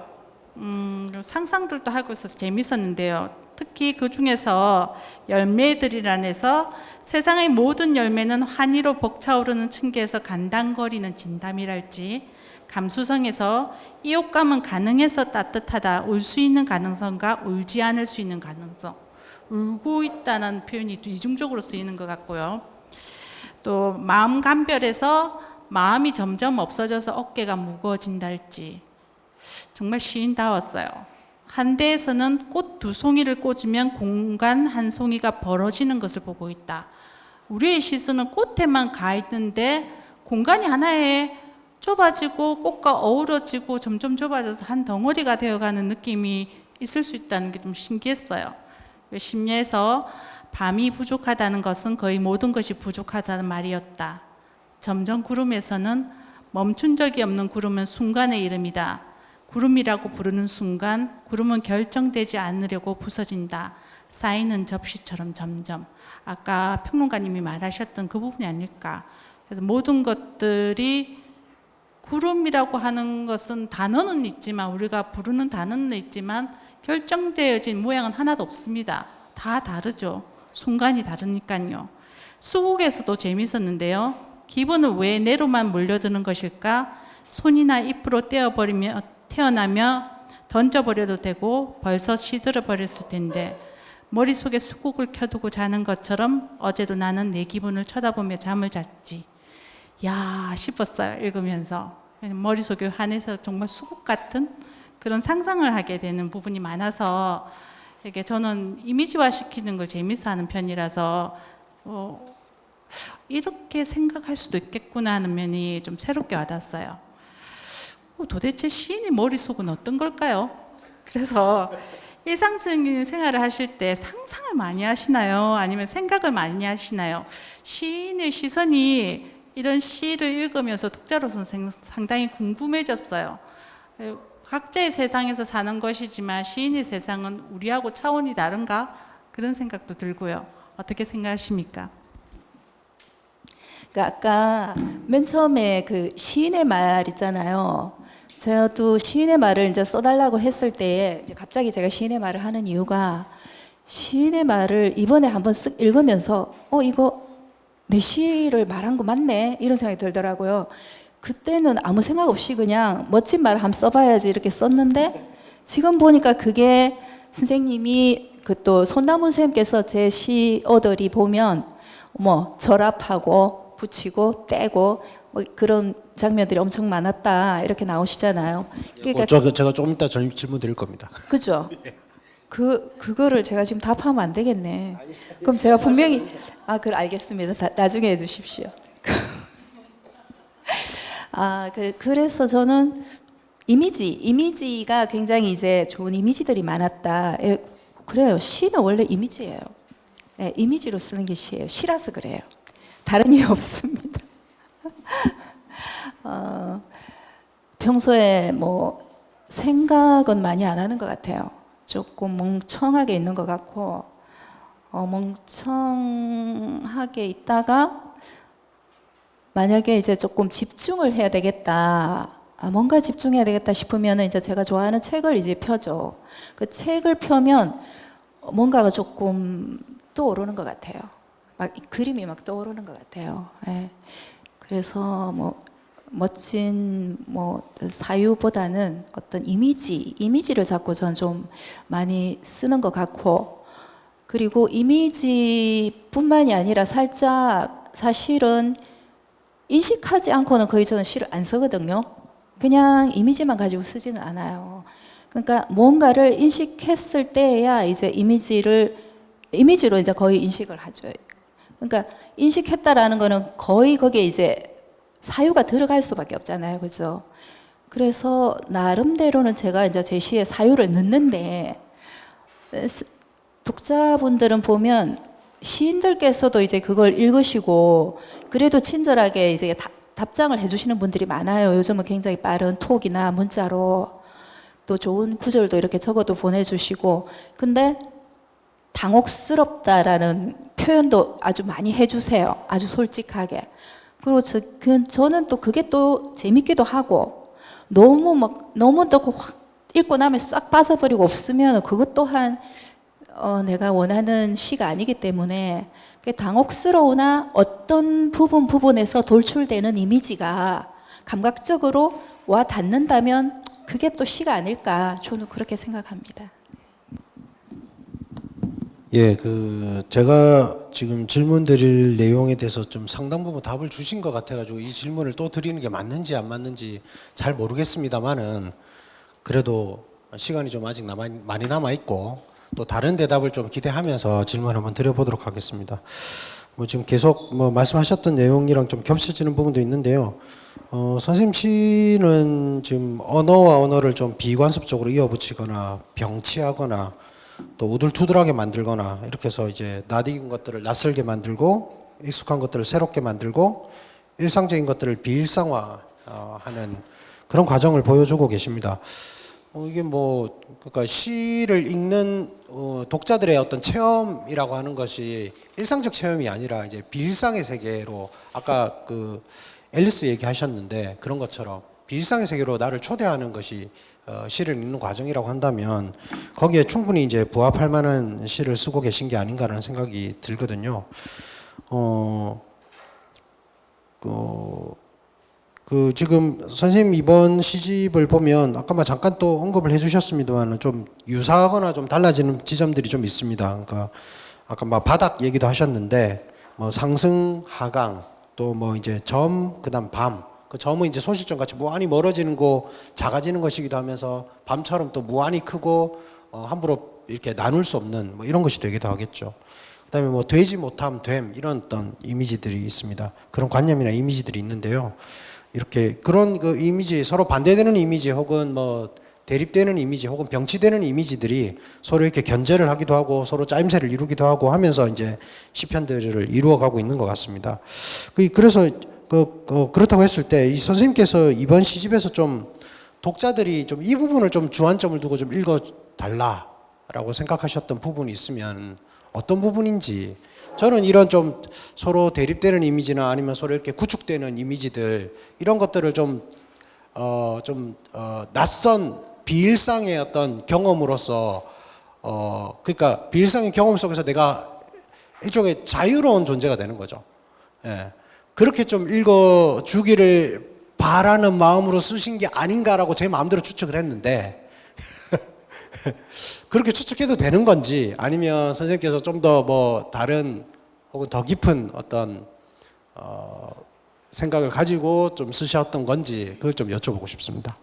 상상들도 하고 있어서 재밌었는데요. 특히 그 중에서 열매들이란에서 세상의 모든 열매는 환희로 벅차오르는 층계에서 간당거리는 진담이랄지, 감수성에서 이옥감은 가능해서 따뜻하다, 울 수 있는 가능성과 울지 않을 수 있는 가능성, 울고 있다는 표현이 이중적으로 쓰이는 것 같고요. 또 마음 감별에서 마음이 점점 없어져서 어깨가 무거워진달지, 정말 시인다웠어요. 한 대에서는 꽃 두 송이를 꽂으면 공간 한 송이가 벌어지는 것을 보고 있다. 우리의 시선은 꽃에만 가 있는데 공간이 하나에 좁아지고 꽃과 어우러지고 점점 좁아져서 한 덩어리가 되어가는 느낌이 있을 수 있다는 게 좀 신기했어요. 심리에서 밤이 부족하다는 것은 거의 모든 것이 부족하다는 말이었다. 점점 구름에서는 멈춘 적이 없는 구름은 순간의 이름이다. 구름이라고 부르는 순간 구름은 결정되지 않으려고 부서진다. 쌓이는 접시처럼 점점. 아까 평론가님이 말하셨던 그 부분이 아닐까. 그래서 모든 것들이 구름이라고 하는 것은 단어는 있지만 우리가 부르는 단어는 있지만 결정되어진 모양은 하나도 없습니다. 다 다르죠. 순간이 다르니까요. 수국에서도 재밌었는데요. 기분은 왜 내로만 몰려드는 것일까? 손이나 잎으로 떼어버리며 태어나며 던져버려도 되고 벌써 시들어 버렸을 텐데 머릿속에 수국을 켜두고 자는 것처럼 어제도 나는 내 기분을 쳐다보며 잠을 잤지. 야 싶었어요. 읽으면서. 머릿속에 한해서 정말 수국 같은 그런 상상을 하게 되는 부분이 많아서 이게 저는 이미지화 시키는 걸 재밌어 하는 편이라서 이렇게 생각할 수도 있겠구나 하는 면이 좀 새롭게 와닿았어요. 도대체 시인의 머릿속은 어떤 걸까요? 그래서 일상적인 생활을 하실 때 상상을 많이 하시나요? 아니면 생각을 많이 하시나요? 시인의 시선이 이런 시를 읽으면서 독자로서는 상당히 궁금해졌어요. 각자의 세상에서 사는 것이지만 시인의 세상은 우리하고 차원이 다른가? 그런 생각도 들고요. 어떻게 생각하십니까? 그러니까 아까 맨 처음에 그 시인의 말 있잖아요. 저도 시인의 말을 이제 써달라고 했을 때 갑자기 제가 시인의 말을 하는 이유가 시인의 말을 이번에 한번 쓱 읽으면서 이거 내 시를 말한 거 맞네 이런 생각이 들더라고요. 그때는 아무 생각 없이 그냥 멋진 말을 한번 써봐야지 이렇게 썼는데 지금 보니까 그게 선생님이 그 또 손남훈 선생님께서 제 시어들이 보면 뭐 절합하고 붙이고 떼고 뭐 그런 장면들이 엄청 많았다 이렇게 나오시잖아요. 그러니까 제가 조금 이따 질문 드릴 겁니다. 그죠? 그거를 제가 지금 답하면 안 되겠네. 그럼 제가 분명히 그걸 알겠습니다. 나중에 해주십시오. 그래서 저는 이미지가 굉장히 이제 좋은 이미지들이 많았다. 그래요. 시는 원래 이미지예요. 이미지로 쓰는 게 시예요. 시라서 그래요. 다른 이유 없습니다. 평소에 뭐 생각은 많이 안 하는 것 같아요. 조금 멍청하게 있는 것 같고 멍청하게 있다가 만약에 이제 조금 집중을 해야 되겠다, 뭔가 집중해야 되겠다 싶으면 이제 제가 좋아하는 책을 이제 펴죠. 그 책을 펴면 뭔가가 조금 떠오르는 것 같아요. 막 그림이 막 떠오르는 것 같아요. 그래서 뭐 멋진 뭐 사유보다는 어떤 이미지를 자꾸 전 좀 많이 쓰는 것 같고, 그리고 이미지뿐만이 아니라 살짝 사실은 인식하지 않고는 거의 저는 시를 안 쓰거든요. 그냥 이미지만 가지고 쓰지는 않아요. 그러니까 뭔가를 인식했을 때야 이제 이미지로 이제 거의 인식을 하죠. 그러니까 인식했다라는 거는 거의 거기에 이제 사유가 들어갈 수밖에 없잖아요. 그죠? 그래서 나름대로는 제가 이제 제 시에 사유를 넣는데 독자분들은 보면 시인들께서도 이제 그걸 읽으시고 그래도 친절하게 이제 답장을 해주시는 분들이 많아요. 요즘은 굉장히 빠른 톡이나 문자로 또 좋은 구절도 이렇게 적어도 보내주시고, 근데 당혹스럽다라는 표현도 아주 많이 해주세요. 아주 솔직하게. 그리고 저는 또 그게 또 재밌기도 하고, 너무 또 확 읽고 나면 싹 빠져버리고 없으면 그것 또한 내가 원하는 시가 아니기 때문에 당혹스러우나 어떤 부분에서 돌출되는 이미지가 감각적으로 와 닿는다면 그게 또 시가 아닐까, 저는 그렇게 생각합니다. 제가 지금 질문 드릴 내용에 대해서 좀 상당 부분 답을 주신 것 같아가지고 이 질문을 또 드리는 게 맞는지 안 맞는지 잘 모르겠습니다만은 그래도 시간이 좀 아직 많이 남아 있고 또 다른 대답을 좀 기대하면서 질문 한번 드려보도록 하겠습니다. 뭐 지금 계속 뭐 말씀하셨던 내용이랑 좀 겹쳐지는 부분도 있는데요. 선생님 시는 지금 언어와 언어를 좀 비관습적으로 이어붙이거나 병치하거나 또 우둘투둘하게 만들거나 이렇게 해서 이제 낯익은 것들을 낯설게 만들고 익숙한 것들을 새롭게 만들고 일상적인 것들을 비일상화 하는 그런 과정을 보여주고 계십니다. 이게 뭐 그러니까 시를 읽는 독자들의 어떤 체험이라고 하는 것이 일상적 체험이 아니라 이제 비일상의 세계로 아까 그 앨리스 얘기하셨는데 그런 것처럼 비일상의 세계로 나를 초대하는 것이 시를 읽는 과정이라고 한다면 거기에 충분히 이제 부합할 만한 시를 쓰고 계신 게 아닌가라는 생각이 들거든요. 그 지금 선생님 이번 시집을 보면 아까 잠깐 또 언급을 해주셨습니다만 좀 유사하거나 좀 달라지는 지점들이 좀 있습니다. 그러니까 아까 막 바닥 얘기도 하셨는데 뭐 상승 하강 또 뭐 이제 점 그다음 밤 그 점은 이제 소실점 같이 무한히 멀어지는 거 작아지는 것이기도 하면서 밤처럼 또 무한히 크고 함부로 이렇게 나눌 수 없는 뭐 이런 것이 되기도 하겠죠. 그다음에 뭐 되지 못함 됨 이런 어떤 이미지들이 있습니다. 그런 관념이나 이미지들이 있는데요. 이렇게 그런 그 이미지 서로 반대되는 이미지 혹은 뭐 대립되는 이미지 혹은 병치되는 이미지들이 서로 이렇게 견제를 하기도 하고 서로 짜임새를 이루기도 하고 하면서 이제 시편들을 이루어가고 있는 것 같습니다. 그래서 그렇다고 했을 때 이 선생님께서 이번 시집에서 좀 독자들이 좀 이 부분을 좀 주안점을 두고 좀 읽어달라라고 생각하셨던 부분이 있으면 어떤 부분인지. 저는 이런 좀 서로 대립되는 이미지나 아니면 서로 이렇게 구축되는 이미지들 이런 것들을 낯선 비일상의 어떤 경험으로서 그러니까 비일상의 경험 속에서 내가 일종의 자유로운 존재가 되는 거죠. 예. 그렇게 좀 읽어주기를 바라는 마음으로 쓰신 게 아닌가라고 제 마음대로 추측을 했는데 그렇게 추측해도 되는 건지 아니면 선생님께서 좀 더 뭐 다른 혹은 더 깊은 어떤 생각을 가지고 좀 쓰셨던 건지 그걸 좀 여쭤보고 싶습니다.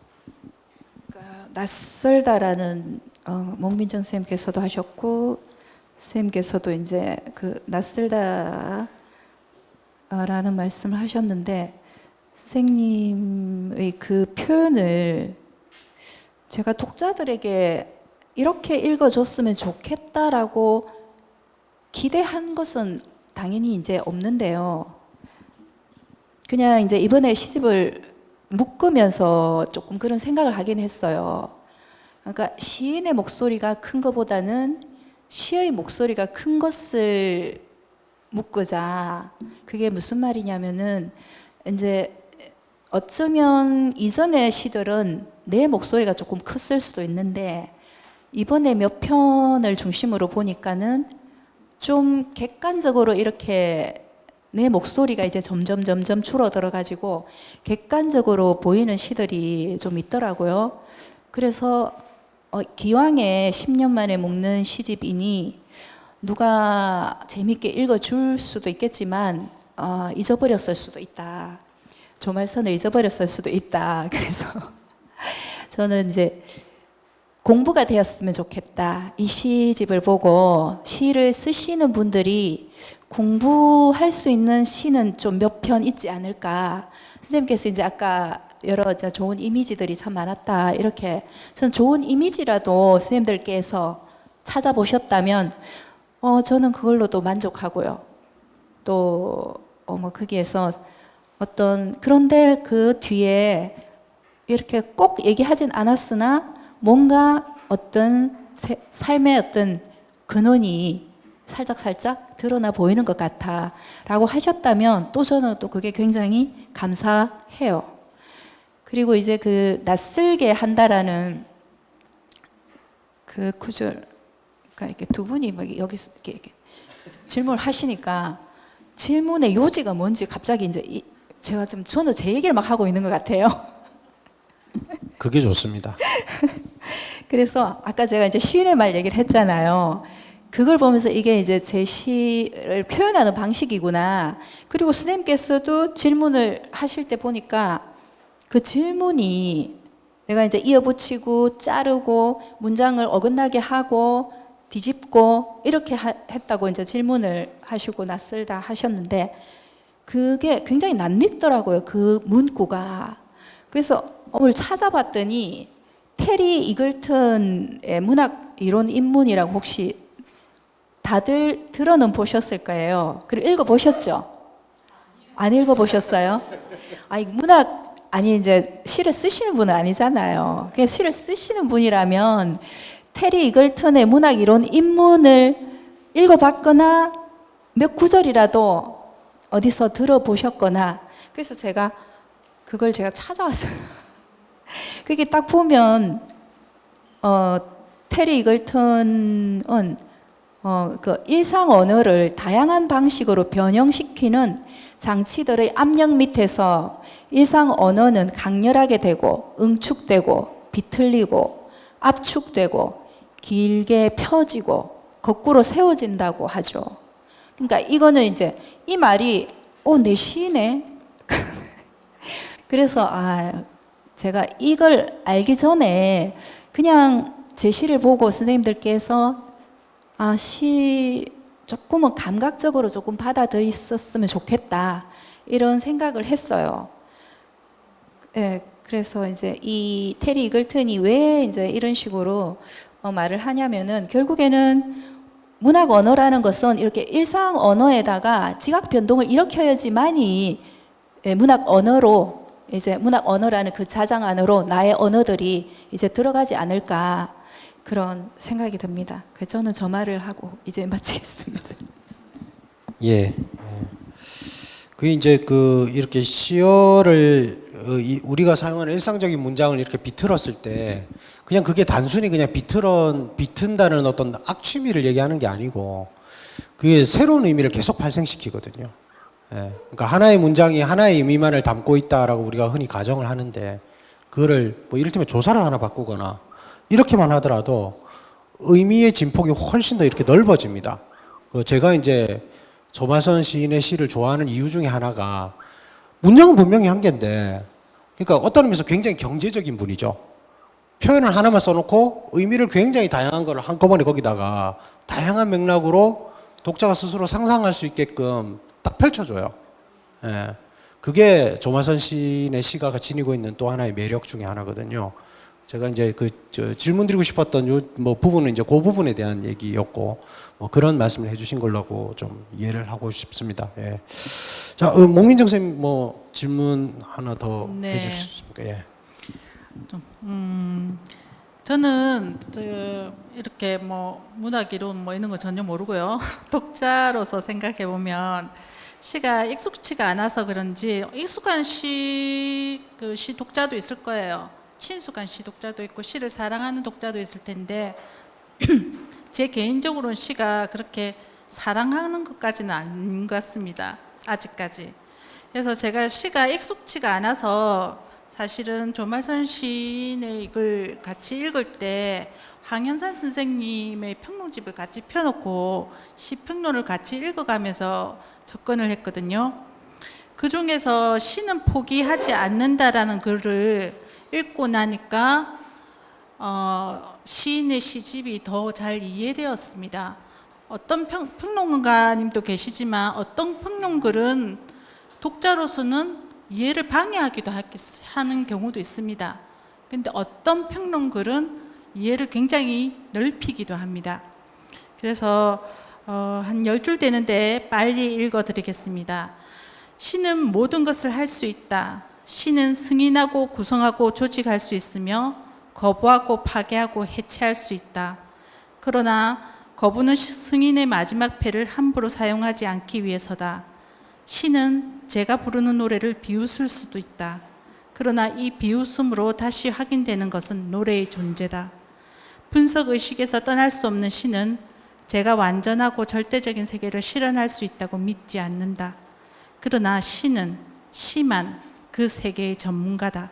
그러니까 낯설다라는 목민정 선생님께서도 하셨고 선생님께서도 이제 그 낯설다라는 말씀을 하셨는데 선생님의 그 표현을 제가 독자들에게 이렇게 읽어줬으면 좋겠다라고 기대한 것은 당연히 이제 없는데요. 그냥 이제 이번에 시집을 묶으면서 조금 그런 생각을 하긴 했어요. 그러니까 시인의 목소리가 큰 것보다는 시의 목소리가 큰 것을 묶으자. 그게 무슨 말이냐면은 이제 어쩌면 이전의 시들은 내 목소리가 조금 컸을 수도 있는데 이번에 몇 편을 중심으로 보니까는 좀 객관적으로 이렇게 내 목소리가 이제 점점 줄어들어 가지고 객관적으로 보이는 시들이 좀 있더라고요. 그래서 기왕에 10년 만에 묶는 시집이니 누가 재밌게 읽어줄 수도 있겠지만 잊어버렸을 수도 있다. 조말선을 잊어버렸을 수도 있다. 그래서 저는 이제 공부가 되었으면 좋겠다. 이 시집을 보고 시를 쓰시는 분들이 공부할 수 있는 시는 좀 몇 편 있지 않을까. 선생님께서 이제 아까 여러 좋은 이미지들이 참 많았다. 이렇게 전 좋은 이미지라도 선생님들께서 찾아보셨다면 저는 그걸로도 만족하고요. 또 뭐 거기에서 그런데 그 뒤에 이렇게 꼭 얘기하진 않았으나 뭔가 어떤 삶의 어떤 근원이 살짝 드러나 보이는 것 같아 라고 하셨다면 또 저는 또 그게 굉장히 감사해요. 그리고 이제 그 낯설게 한다라는 그 구절, 그러니까 이렇게 두 분이 막 여기서 이렇게 질문을 하시니까 질문의 요지가 뭔지 갑자기 이제 제가 지금 저는 제 얘기를 막 하고 있는 것 같아요. 그게 좋습니다. 그래서 아까 제가 이제 시인의 말 얘기를 했잖아요. 그걸 보면서 이게 이제 제 시를 표현하는 방식이구나. 그리고 선생님께서도 질문을 하실 때 보니까 그 질문이 내가 이제 이어붙이고 자르고 문장을 어긋나게 하고 뒤집고 이렇게 했다고 이제 질문을 하시고 낯설다 하셨는데 그게 굉장히 낯익더라고요. 그 문구가. 그래서 오늘 찾아봤더니 테리 이글턴의 문학 이론 입문이라고 혹시 다들 들어는 보셨을 거예요. 그리고 읽어보셨죠? 안 읽어보셨어요? 문학 아니 이제 시를 쓰시는 분은 아니잖아요. 그냥 시를 쓰시는 분이라면 테리 이글턴의 문학 이론 입문을 읽어봤거나 몇 구절이라도 어디서 들어보셨거나, 그래서 제가 그걸 찾아왔어요. 그게 딱 보면 테리 이글턴은 그 일상 언어를 다양한 방식으로 변형시키는 장치들의 압력 밑에서 일상 언어는 강렬하게 되고 응축되고 비틀리고 압축되고 길게 펴지고 거꾸로 세워진다고 하죠. 그러니까 이거는 이제 이 말이 내 시네. 그래서 제가 이걸 알기 전에 그냥 제 시를 보고 선생님들께서 시 조금은 감각적으로 조금 받아들였으면 좋겠다 이런 생각을 했어요. 예, 그래서 이제 이 테리 이글턴이 왜 이제 이런 식으로 말을 하냐면은 결국에는 문학 언어라는 것은 이렇게 일상 언어에다가 지각 변동을 일으켜야지만이 문학 언어로 이제 문학 언어라는 그 자장 안으로 나의 언어들이 이제 들어가지 않을까 그런 생각이 듭니다. 그래서 저는 저 말을 하고 이제 마치겠습니다. 예. 그 이제 이렇게 시어를 우리가 사용하는 일상적인 문장을 이렇게 비틀었을 때 그냥 그게 단순히 그냥 비튼다는 어떤 악취미를 얘기하는 게 아니고 그게 새로운 의미를 계속 발생시키거든요. 예. 그러니까 하나의 문장이 하나의 의미만을 담고 있다라고 우리가 흔히 가정을 하는데 그거를 뭐 이를테면 조사를 하나 바꾸거나 이렇게만 하더라도 의미의 진폭이 훨씬 더 이렇게 넓어집니다. 제가 이제 조마선 시인의 시를 좋아하는 이유 중에 하나가 문장은 분명히 한 개인데, 그러니까 어떤 의미에서 굉장히 경제적인 분이죠. 표현을 하나만 써놓고 의미를 굉장히 다양한 걸 한꺼번에 거기다가 다양한 맥락으로 독자가 스스로 상상할 수 있게끔 딱 펼쳐줘요. 예. 그게 조마선 시인의 시가 지니고 있는 또 하나의 매력 중에 하나거든요. 제가 이제 질문 드리고 싶었던 부분은 이제 그 부분에 대한 얘기였고, 그런 말씀을 해주신 걸로 좀 이해를 하고 싶습니다. 예. 자, 목민정 선생님 질문 하나 더 해주시겠습니까? 예. 저는 이렇게 문학 이론 이런 거 전혀 모르고요. 독자로서 생각해 보면 시가 익숙치가 않아서 그런지 익숙한 시 독자도 있을 거예요. 친숙한 시 독자도 있고 시를 사랑하는 독자도 있을 텐데 제 개인적으로는 시가 그렇게 사랑하는 것까지는 아닌 것 같습니다. 아직까지. 그래서 제가 시가 익숙치가 않아서 사실은 조마선 시인의 이걸 같이 읽을 때 황현산 선생님의 평론집을 같이 펴놓고 시평론을 같이 읽어가면서 접근을 했거든요. 그 중에서 시는 포기하지 않는다라는 글을 읽고 나니까 시인의 시집이 더 잘 이해되었습니다. 어떤 평론가님도 계시지만 어떤 평론글은 독자로서는 이해를 방해하기도 하는 경우도 있습니다. 근데 어떤 평론글은 이해를 굉장히 넓히기도 합니다. 그래서 한 10줄 되는데 빨리 읽어드리겠습니다. 시는 모든 것을 할 수 있다. 시는 승인하고 구성하고 조직할 수 있으며 거부하고 파괴하고 해체할 수 있다. 그러나 거부는 승인의 마지막 패를 함부로 사용하지 않기 위해서다. 시는 제가 부르는 노래를 비웃을 수도 있다. 그러나 이 비웃음으로 다시 확인되는 것은 노래의 존재다. 분석의식에서 떠날 수 없는 시는 제가 완전하고 절대적인 세계를 실현할 수 있다고 믿지 않는다. 그러나 시만 그 세계의 전문가다.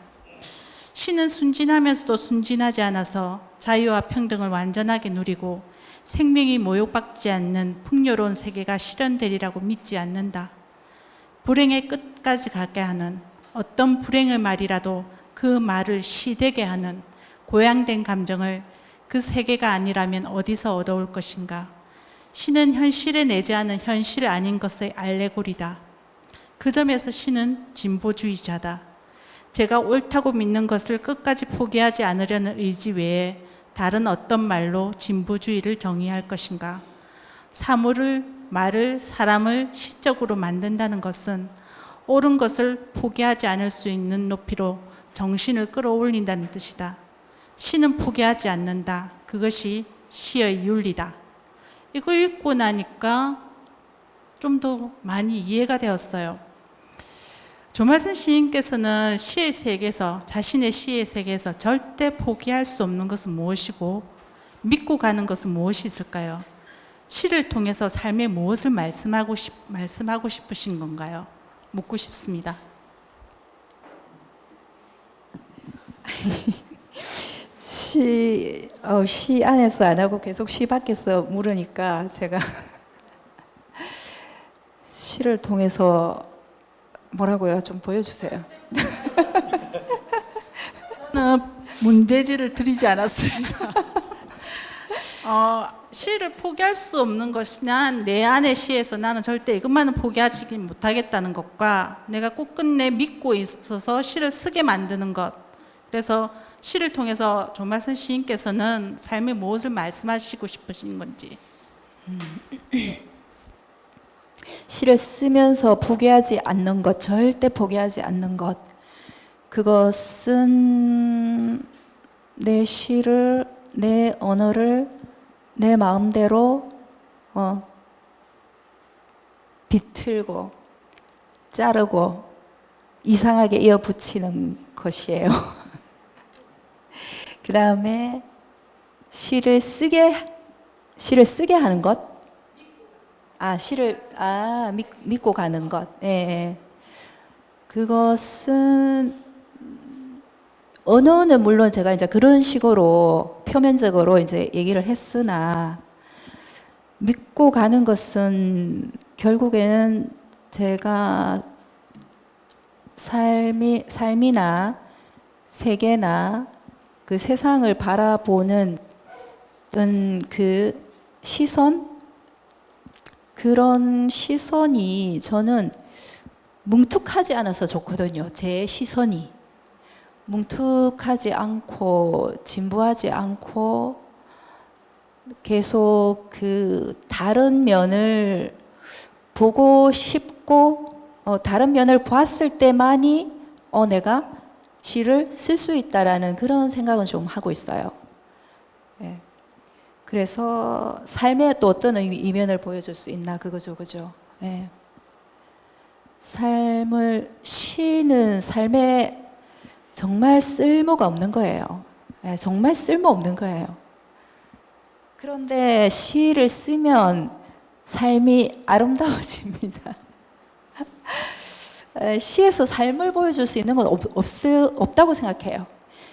시는 순진하면서도 순진하지 않아서 자유와 평등을 완전하게 누리고 생명이 모욕받지 않는 풍요로운 세계가 실현되리라고 믿지 않는다. 불행의 끝까지 가게 하는 어떤 불행의 말이라도 그 말을 시되게 하는 고양된 감정을 그 세계가 아니라면 어디서 얻어올 것인가. 시는 현실에 내재하는 현실 아닌 것의 알레고리다. 그 점에서 시는 진보주의자다. 제가 옳다고 믿는 것을 끝까지 포기하지 않으려는 의지 외에 다른 어떤 말로 진보주의를 정의할 것인가. 사물을, 말을, 사람을 시적으로 만든다는 것은 옳은 것을 포기하지 않을 수 있는 높이로 정신을 끌어올린다는 뜻이다. 시는 포기하지 않는다. 그것이 시의 윤리다. 이거 읽고 나니까 좀 더 많이 이해가 되었어요. 조말선 시인께서는 시의 세계에서, 자신의 시의 세계에서 절대 포기할 수 없는 것은 무엇이고 믿고 가는 것은 무엇이 있을까요? 시를 통해서 삶의 무엇을 말씀하고 싶으신 건가요? 묻고 싶습니다. 시 안에서 안 하고 계속 시 밖에서 물으니까 제가 시를 통해서 뭐라고요? 좀 보여주세요. 저는 문제지를 드리지 않았습니다. 시를 포기할 수 없는 것이나 내 안의 시에서 나는 절대 이것만은 포기하지 못하겠다는 것과 내가 꼭 끝내 믿고 있어서 시를 쓰게 만드는 것. 그래서 시를 통해서 조말선 시인께서는 삶의 무엇을 말씀하시고 싶으신 건지. 시를 쓰면서 포기하지 않는 것, 절대 포기하지 않는 것. 그것은 내 시를, 내 언어를 내 마음대로 비틀고 자르고 이상하게 이어붙이는 것이에요. 그 다음에 시를 쓰게 하는 것. 믿고 가는 것. 예. 그것은 언어는 물론 제가 이제 그런 식으로 표면적으로 이제 얘기를 했으나 믿고 가는 것은 결국에는 제가 삶이나 세계나 그 세상을 바라보는 그 시선, 그런 시선이 저는 뭉툭하지 않아서 좋거든요. 제 시선이 뭉툭하지 않고 진부하지 않고 계속 그 다른 면을 보고 싶고 다른 면을 보았을 때만이 내가 시를 쓸 수 있다라는 그런 생각은 좀 하고 있어요. 예. 그래서 삶의 또 어떤 이면을 보여줄 수 있나 그거죠, 그죠? 예. 시는 삶에 정말 쓸모가 없는 거예요. 예, 정말 쓸모 없는 거예요. 그런데 시를 쓰면 삶이 아름다워집니다. 시에서 삶을 보여줄 수 있는 건 없다고 생각해요.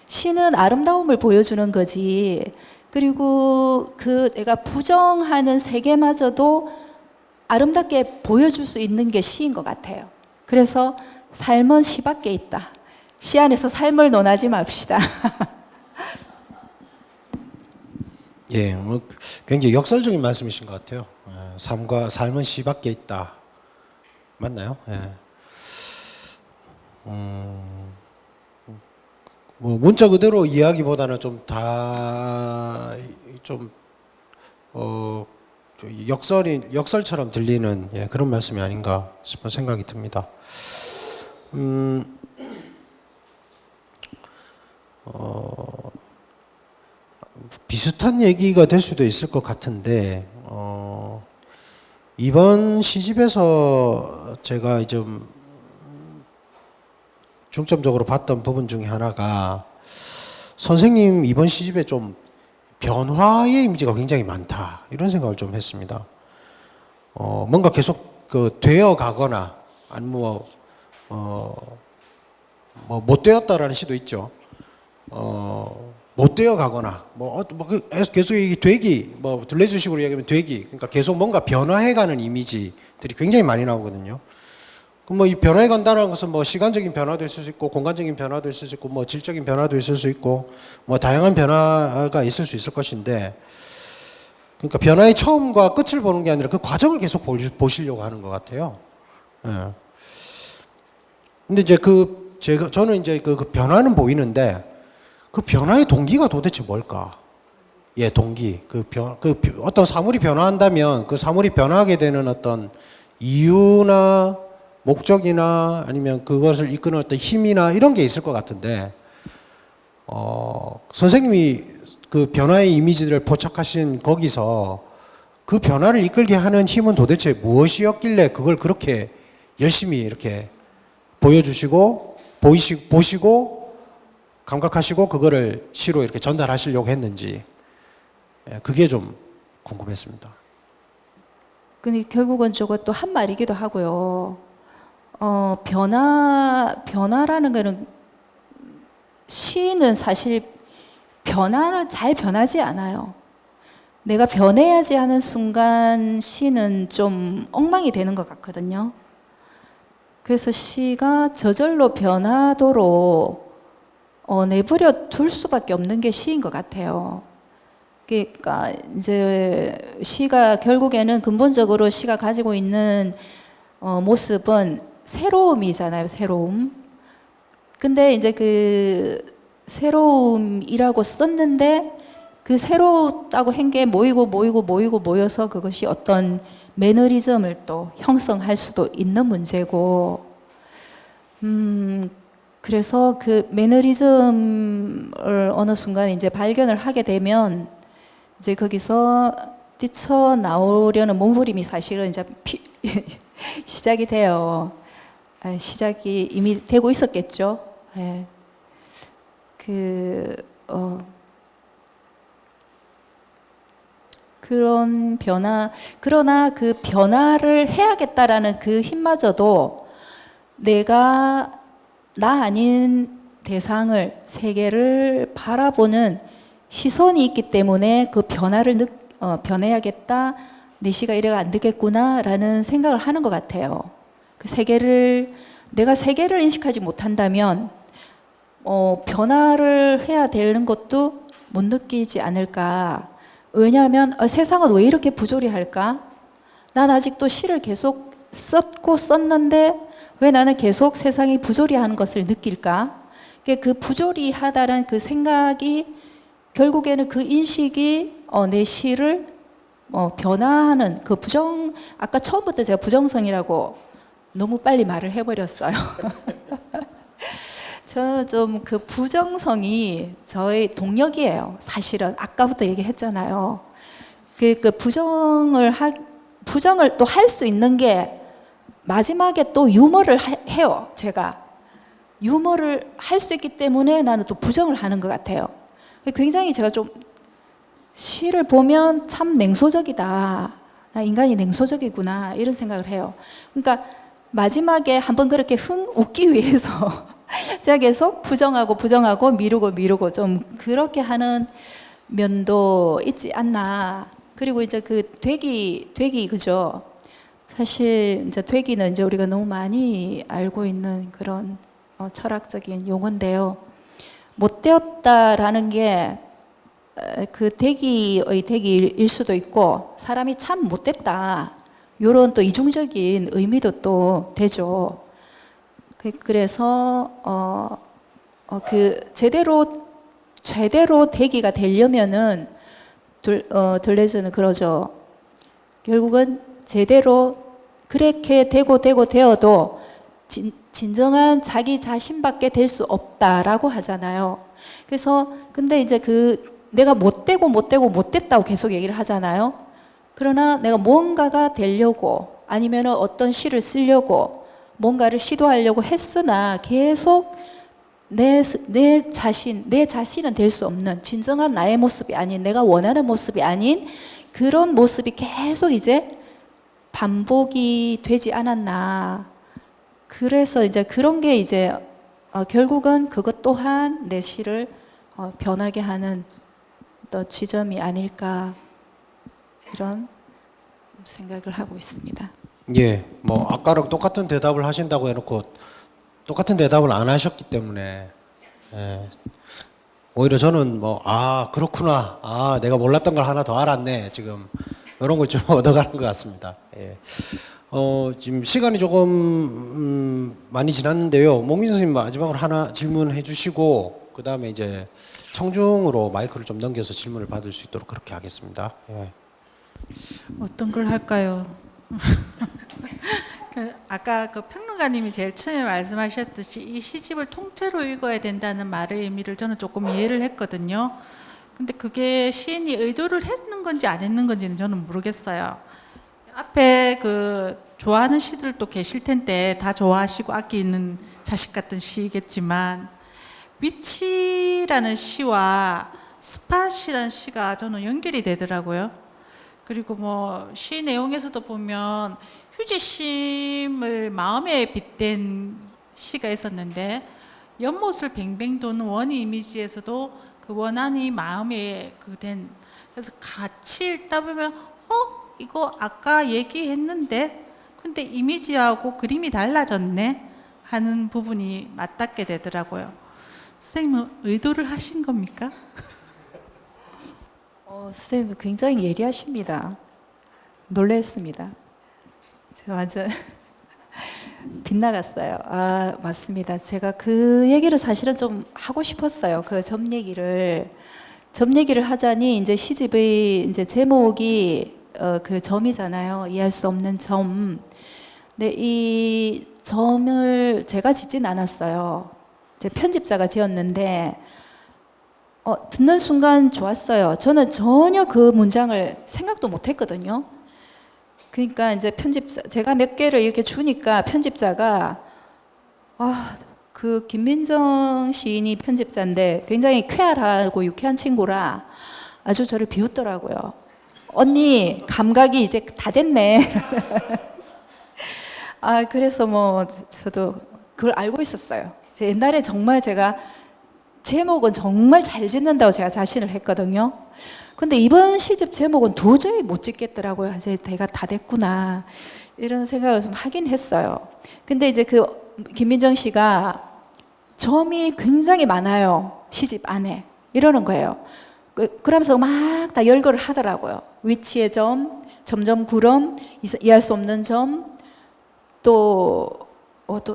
시는 아름다움을 보여주는 거지. 그리고 내가 부정하는 세계마저도 아름답게 보여줄 수 있는 게 시인 것 같아요. 그래서 삶은 시 밖에 있다. 시 안에서 삶을 논하지 맙시다. 예, 굉장히 역설적인 말씀이신 것 같아요. 삶은 시 밖에 있다. 맞나요? 예. 문자 그대로 이야기보다는 역설처럼 들리는 그런 말씀이 아닌가 싶은 생각이 듭니다. 비슷한 얘기가 될 수도 있을 것 같은데 이번 시집에서 제가 좀 중점적으로 봤던 부분 중에 하나가 선생님 이번 시집에 좀 변화의 이미지가 굉장히 많다 이런 생각을 좀 했습니다. 뭔가 계속 되어 가거나 아니면 못 되었다라는 시도 있죠. 못 되어 가거나 계속 이 되기 둘레주식으로 얘기하면 되기, 그러니까 계속 뭔가 변화해가는 이미지들이 굉장히 많이 나오거든요. 그럼 이 변화해 간다는 것은 시간적인 변화도 있을 수 있고 공간적인 변화도 있을 수 있고 질적인 변화도 있을 수 있고 다양한 변화가 있을 수 있을 것인데, 그러니까 변화의 처음과 끝을 보는 게 아니라 그 과정을 계속 보시려고 하는 것 같아요. 예. 근데 이제 저는 이제 그 변화는 보이는데 그 변화의 동기가 도대체 뭘까? 예, 동기. 어떤 사물이 변화한다면 그 사물이 변화하게 되는 어떤 이유나 목적이나 아니면 그것을 이끄는 어떤 힘이나 이런 게 있을 것 같은데 선생님이 그 변화의 이미지를 포착하신 거기서 그 변화를 이끌게 하는 힘은 도대체 무엇이었길래 그걸 그렇게 열심히 이렇게 보여주시고 보시고 감각하시고 그거를 시로 이렇게 전달하시려고 했는지 그게 좀 궁금했습니다. 근데 결국은 저것도 한 말이기도 하고요. 변화라는 거는 시는 사실 변화는 잘 변하지 않아요. 내가 변해야지 하는 순간 시는 좀 엉망이 되는 것 같거든요. 그래서 시가 저절로 변하도록 내버려 둘 수밖에 없는 게 시인 것 같아요. 그러니까 이제 시가 결국에는 근본적으로 시가 가지고 있는 모습은 새로움이잖아요. 새로움. 근데 이제 그 새로움이라고 썼는데 그 새롭다고 한 게 모여서 그것이 어떤 매너리즘을 또 형성할 수도 있는 문제고, 그래서 그 매너리즘을 어느 순간 이제 발견을 하게 되면 이제 거기서 뛰쳐나오려는 몸부림이 사실은 이제 시작이 돼요. 시작이 이미 되고 있었겠죠. 예. 그런 변화, 그러나 그 변화를 해야겠다라는 그 힘마저도 내가 나 아닌 대상을, 세계를 바라보는 시선이 있기 때문에 그 변화를 변해야겠다, 내 시가 이래가 안 되겠구나라는 생각을 하는 것 같아요. 그 세계를, 내가 세계를 인식하지 못한다면 변화를 해야 되는 것도 못 느끼지 않을까. 왜냐하면 세상은 왜 이렇게 부조리할까? 난 아직도 시를 계속 썼는데 왜 나는 계속 세상이 부조리하는 것을 느낄까? 그 부조리하다는 그 생각이 결국에는 그 인식이 내 시를 변화하는 그 아까 처음부터 제가 부정성이라고 너무 빨리 말을 해버렸어요. 저는 좀 그 부정성이 저의 동력이에요. 사실은 아까부터 얘기했잖아요. 그 부정을 또 할 수 있는 게 마지막에 또 유머를 해요. 제가 유머를 할 수 있기 때문에 나는 또 부정을 하는 것 같아요. 굉장히 제가 좀 시를 보면 참 냉소적이다. 나 인간이 냉소적이구나 이런 생각을 해요. 그러니까 마지막에 한번 그렇게 웃기 위해서 제가 계속 부정하고 미루고 좀 그렇게 하는 면도 있지 않나. 그리고 이제 그 되기 그죠? 사실 이제 되기는 이제 우리가 너무 많이 알고 있는 그런 철학적인 용어인데요. 못되었다라는 게 그 되기의 되기일 수도 있고 사람이 참 못됐다. 이런 또 이중적인 의미도 또 되죠. 그래서 그 제대로 되기가 되려면은 들레즈는 그러죠. 결국은 제대로 그렇게 되어도 진정한 자기 자신밖에 될 수 없다라고 하잖아요. 그래서 근데 이제 내가 못됐다고 계속 얘기를 하잖아요. 그러나 내가 뭔가가 되려고 아니면 어떤 시를 쓰려고 뭔가를 시도하려고 했으나 계속 내 자신은 될 수 없는 진정한 나의 모습이 아닌 내가 원하는 모습이 아닌 그런 모습이 계속 이제 반복이 되지 않았나. 그래서 이제 그런 게 이제 결국은 그것 또한 내 시를 변하게 하는 또 지점이 아닐까 이런 생각을 하고 있습니다. 예, 뭐 아까랑 똑같은 대답을 하신다고 해놓고 똑같은 대답을 안 하셨기 때문에 오히려 저는 그렇구나, 내가 몰랐던 걸 하나 더 알았네 지금 이런 걸 좀 얻어가는 것 같습니다. 예. 지금 시간이 조금 많이 지났는데요. 목민 선생님 마지막으로 하나 질문해 주시고 그 다음에 이제 청중으로 마이크를 좀 넘겨서 질문을 받을 수 있도록 그렇게 하겠습니다. 예. 어떤 걸 할까요? 아까 그 평론가님이 제일 처음에 말씀하셨듯이 이 시집을 통째로 읽어야 된다는 말의 의미를 저는 조금 이해를 했거든요. 근데 그게 시인이 의도를 했는 건지 안 했는 건지는 저는 모르겠어요. 앞에 그 좋아하는 시들도 계실 텐데 다 좋아하시고 아끼는 자식 같은 시겠지만 위치라는 시와 스팟이라는 시가 저는 연결이 되더라고요. 그리고 뭐 시 내용에서도 보면 휴지심을 마음에 빗댄 시가 있었는데 연못을 뱅뱅 도는 원희 이미지에서도 그 원한이 마음에 그된 그래서 같이 읽다 보면 이거 아까 얘기했는데 근데 이미지하고 그림이 달라졌네 하는 부분이 맞닿게 되더라고요. 선생님은 의도를 하신 겁니까? 선생님 굉장히 예리하십니다. 놀랐습니다. 제가 완전 빗나갔어요. 아, 맞습니다. 제가 그 얘기를 사실은 좀 하고 싶었어요. 그 점 얘기를 하자니 이제 시집의 이제 제목이 그 점이잖아요. 이해할 수 없는 점. 근데 이 점을 제가 짓진 않았어요. 제 편집자가 지었는데 듣는 순간 좋았어요. 저는 전혀 그 문장을 생각도 못 했거든요. 그러니까 이제 제가 몇 개를 이렇게 주니까 편집자가 그 김민정 시인이 편집자인데 굉장히 쾌활하고 유쾌한 친구라 아주 저를 비웃더라고요. 언니 감각이 이제 다 됐네. 그래서 뭐 저도 그걸 알고 있었어요. 옛날에 정말 제가 제목은 정말 잘 짓는다고 제가 자신을 했거든요. 근데 이번 시집 제목은 도저히 못 짓겠더라고요. 이제 내가 다 됐구나 이런 생각을 좀 하긴 했어요. 근데 이제 그 김민정 씨가 점이 굉장히 많아요. 시집 안에 이러는 거예요. 그러면서 막 다 열거를 하더라고요. 위치의 점, 점점 구름, 이해할 수 없는 점, 또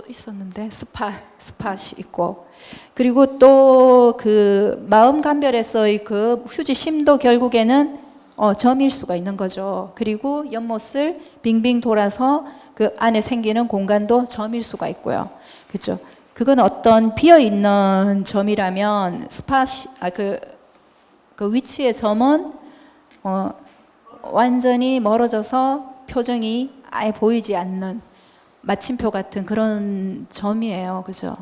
있었는데 스팟이 있고, 그리고 또 그 마음 감별에서의 그 휴지심도 결국에는 점일 수가 있는 거죠. 그리고 연못을 빙빙 돌아서 그 안에 생기는 공간도 점일 수가 있고요. 그렇죠? 그건 어떤 비어 있는 점이라면 그 위치의 점은 완전히 멀어져서 표정이 아예 보이지 않는 마침표 같은 그런 점이에요. 그죠?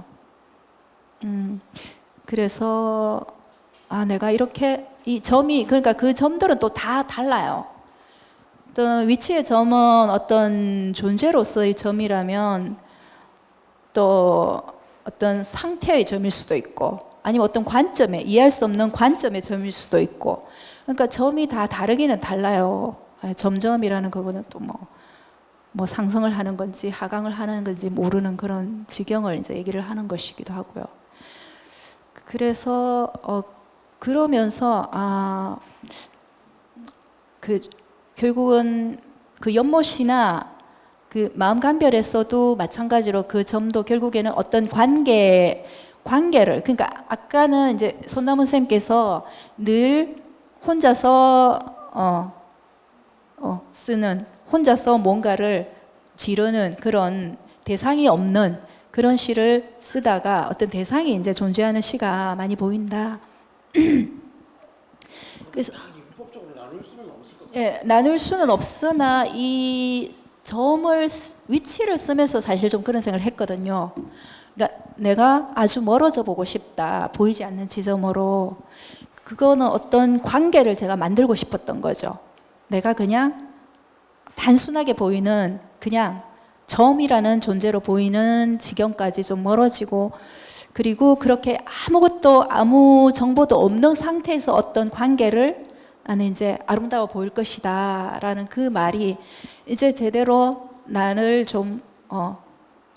그래서 내가 이렇게 이 점이 그러니까 그 점들은 또 다 달라요. 어떤 위치의 점은 어떤 존재로서의 점이라면 또 어떤 상태의 점일 수도 있고 아니면 어떤 관점에 이해할 수 없는 관점의 점일 수도 있고 그러니까 점이 다 다르기는 달라요. 점점이라는 그거는 또 뭐 상승을 하는 건지 하강을 하는 건지 모르는 그런 지경을 이제 얘기를 하는 것이기도 하고요. 그래서 그러면서 그 결국은 그 연못이나 그 마음 감별에서도 마찬가지로 그 점도 결국에는 어떤 관계를 그러니까 아까는 이제 손남은 선생님께서 늘 혼자서 쓰는 혼자서 뭔가를 지르는 그런 대상이 없는 그런 시를 쓰다가 어떤 대상이 이제 존재하는 시가 많이 보인다. 그래서 나눌 수는 없으나 이 점을 위치를 쓰면서 사실 좀 그런 생각을 했거든요. 그러니까 내가 아주 멀어져 보고 싶다. 보이지 않는 지점으로. 그거는 어떤 관계를 제가 만들고 싶었던 거죠. 내가 그냥 단순하게 보이는 그냥 점이라는 존재로 보이는 지경까지 좀 멀어지고 그리고 그렇게 아무 정보도 없는 상태에서 어떤 관계를 나는 이제 아름다워 보일 것이다 라는 그 말이 이제 제대로 나를 좀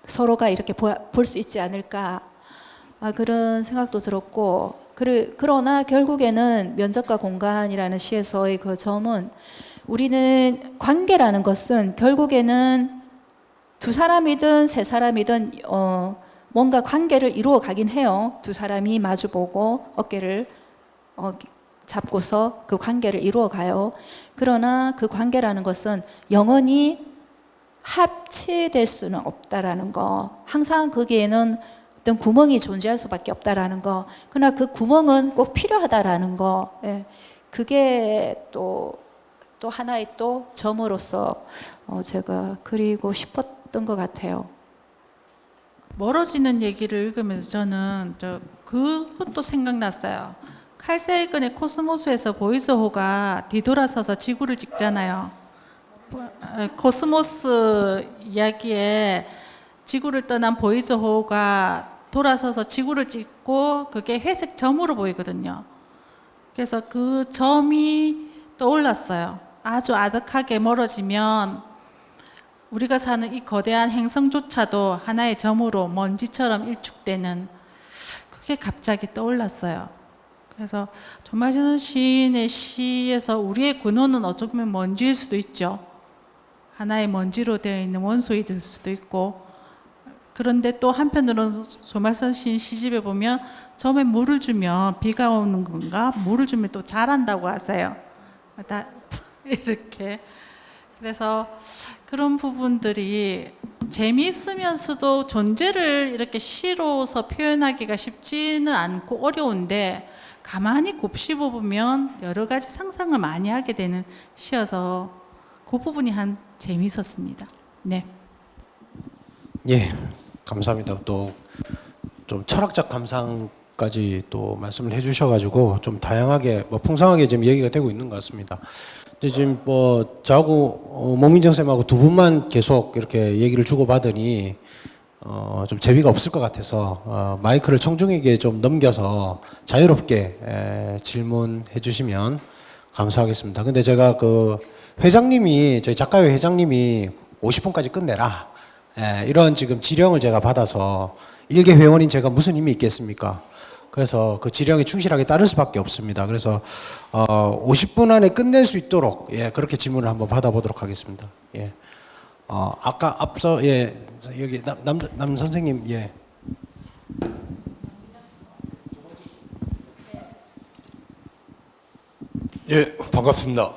서로가 이렇게 볼 수 있지 않을까 그런 생각도 들었고 그러나 결국에는 면적과 공간이라는 시에서의 그 점은 우리는 관계라는 것은 결국에는 두 사람이든 세 사람이든 뭔가 관계를 이루어 가긴 해요. 두 사람이 마주보고 어깨를 잡고서 그 관계를 이루어 가요. 그러나 그 관계라는 것은 영원히 합치될 수는 없다라는 거, 항상 거기에는 어떤 구멍이 존재할 수밖에 없다라는 거, 그러나 그 구멍은 꼭 필요하다라는 거, 예. 그게 또 하나의 또 점으로서 제가 그리고 싶었던 것 같아요. 멀어지는 얘기를 읽으면서 저는 그것도 생각났어요. 칼 세이건의 코스모스에서 보이즈호가 뒤돌아서서 지구를 찍잖아요. 코스모스 이야기에 지구를 떠난 보이즈호가 돌아서서 지구를 찍고 그게 회색 점으로 보이거든요. 그래서 그 점이 떠올랐어요. 아주 아득하게 멀어지면 우리가 사는 이 거대한 행성조차도 하나의 점으로 먼지처럼 일축되는, 그게 갑자기 떠올랐어요. 그래서 조말선 시인의 시에서 우리의 근원은 어쩌면 먼지일 수도 있죠. 하나의 먼지로 되어 있는 원소이 될 수도 있고, 그런데 또 한편으로는 조말선 시인 시집에 보면 점에 물을 주면 비가 오는 건가, 물을 주면 또 자란다고 하세요. 다 이렇게. 그래서 그런 부분들이 재미있으면서도 존재를 이렇게 시로서 표현하기가 쉽지는 않고 어려운데, 가만히 곱씹어 보면 여러 가지 상상을 많이 하게 되는 시여서 그 부분이 한 재미있었습니다. 네. 예, 감사합니다. 또 좀 철학적 감상까지 또 말씀을 해주셔가지고 좀 다양하게 뭐 풍성하게 지금 얘기가 되고 있는 것 같습니다. 근데 지금 뭐 저하고 목민정 쌤하고 두 분만 계속 이렇게 얘기를 주고받으니 좀 재미가 없을 것 같아서 마이크를 청중에게 좀 넘겨서 자유롭게 질문해 주시면 감사하겠습니다. 근데 제가 그 회장님이, 저희 작가회 회장님이 50분까지 끝내라, 이런 지금 지령을 제가 받아서 일개 회원인 제가 무슨 힘이 있겠습니까? 그래서 그 지령에 충실하게 따를 수밖에 없습니다. 그래서 50분 안에 끝낼 수 있도록 그렇게 질문을 한번 받아보도록 하겠습니다. 예. 아까 앞서 여기 남 선생님 예, 반갑습니다.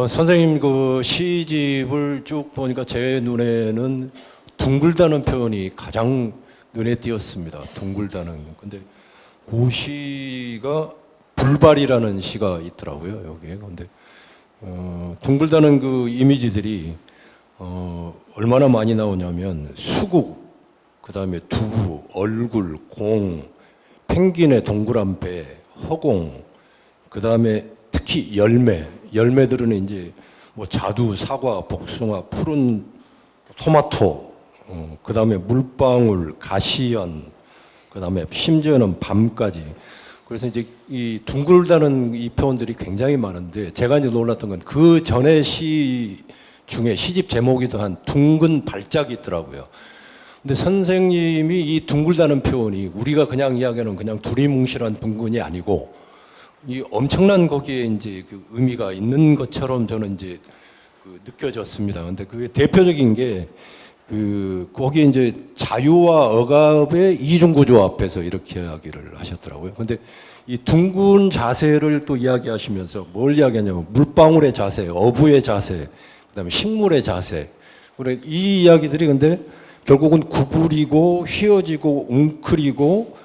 선생님 그 시집을 쭉 보니까 제 눈에는 둥글다는 표현이 가장 눈에 띄었습니다. 둥글다는. 근데 그 시가 불발이라는 시가 있더라고요, 여기에. 근데 둥글다는 그 이미지들이 얼마나 많이 나오냐면 수국, 그다음에 두부, 얼굴, 공, 펭귄의 동그란 배, 허공, 그다음에 특히 열매들은 이제 뭐 자두, 사과, 복숭아, 푸른 토마토, 그다음에 물방울, 가시연, 그다음에 심지어는 밤까지. 그래서 이제 이 둥글다는 이 표현들이 굉장히 많은데, 제가 이제 놀랐던 건 그 전에 시 중에 시집 제목이도 한 둥근 발작이 있더라고요. 근데 선생님이 이 둥글다는 표현이 우리가 그냥 이야기하는 그냥 두리뭉실한 둥근이 아니고 이 엄청난 거기에 이제 그 의미가 있는 것처럼 저는 이제 그 느껴졌습니다. 근데 그게 대표적인 게 거기에 이제 자유와 억압의 이중구조 앞에서 이렇게 이야기를 하셨더라고요. 근데 이 둥근 자세를 또 이야기하시면서 뭘 이야기하냐면 물방울의 자세, 어부의 자세, 그다음에 식물의 자세. 그래 이 이야기들이 근데 결국은 구부리고 휘어지고 웅크리고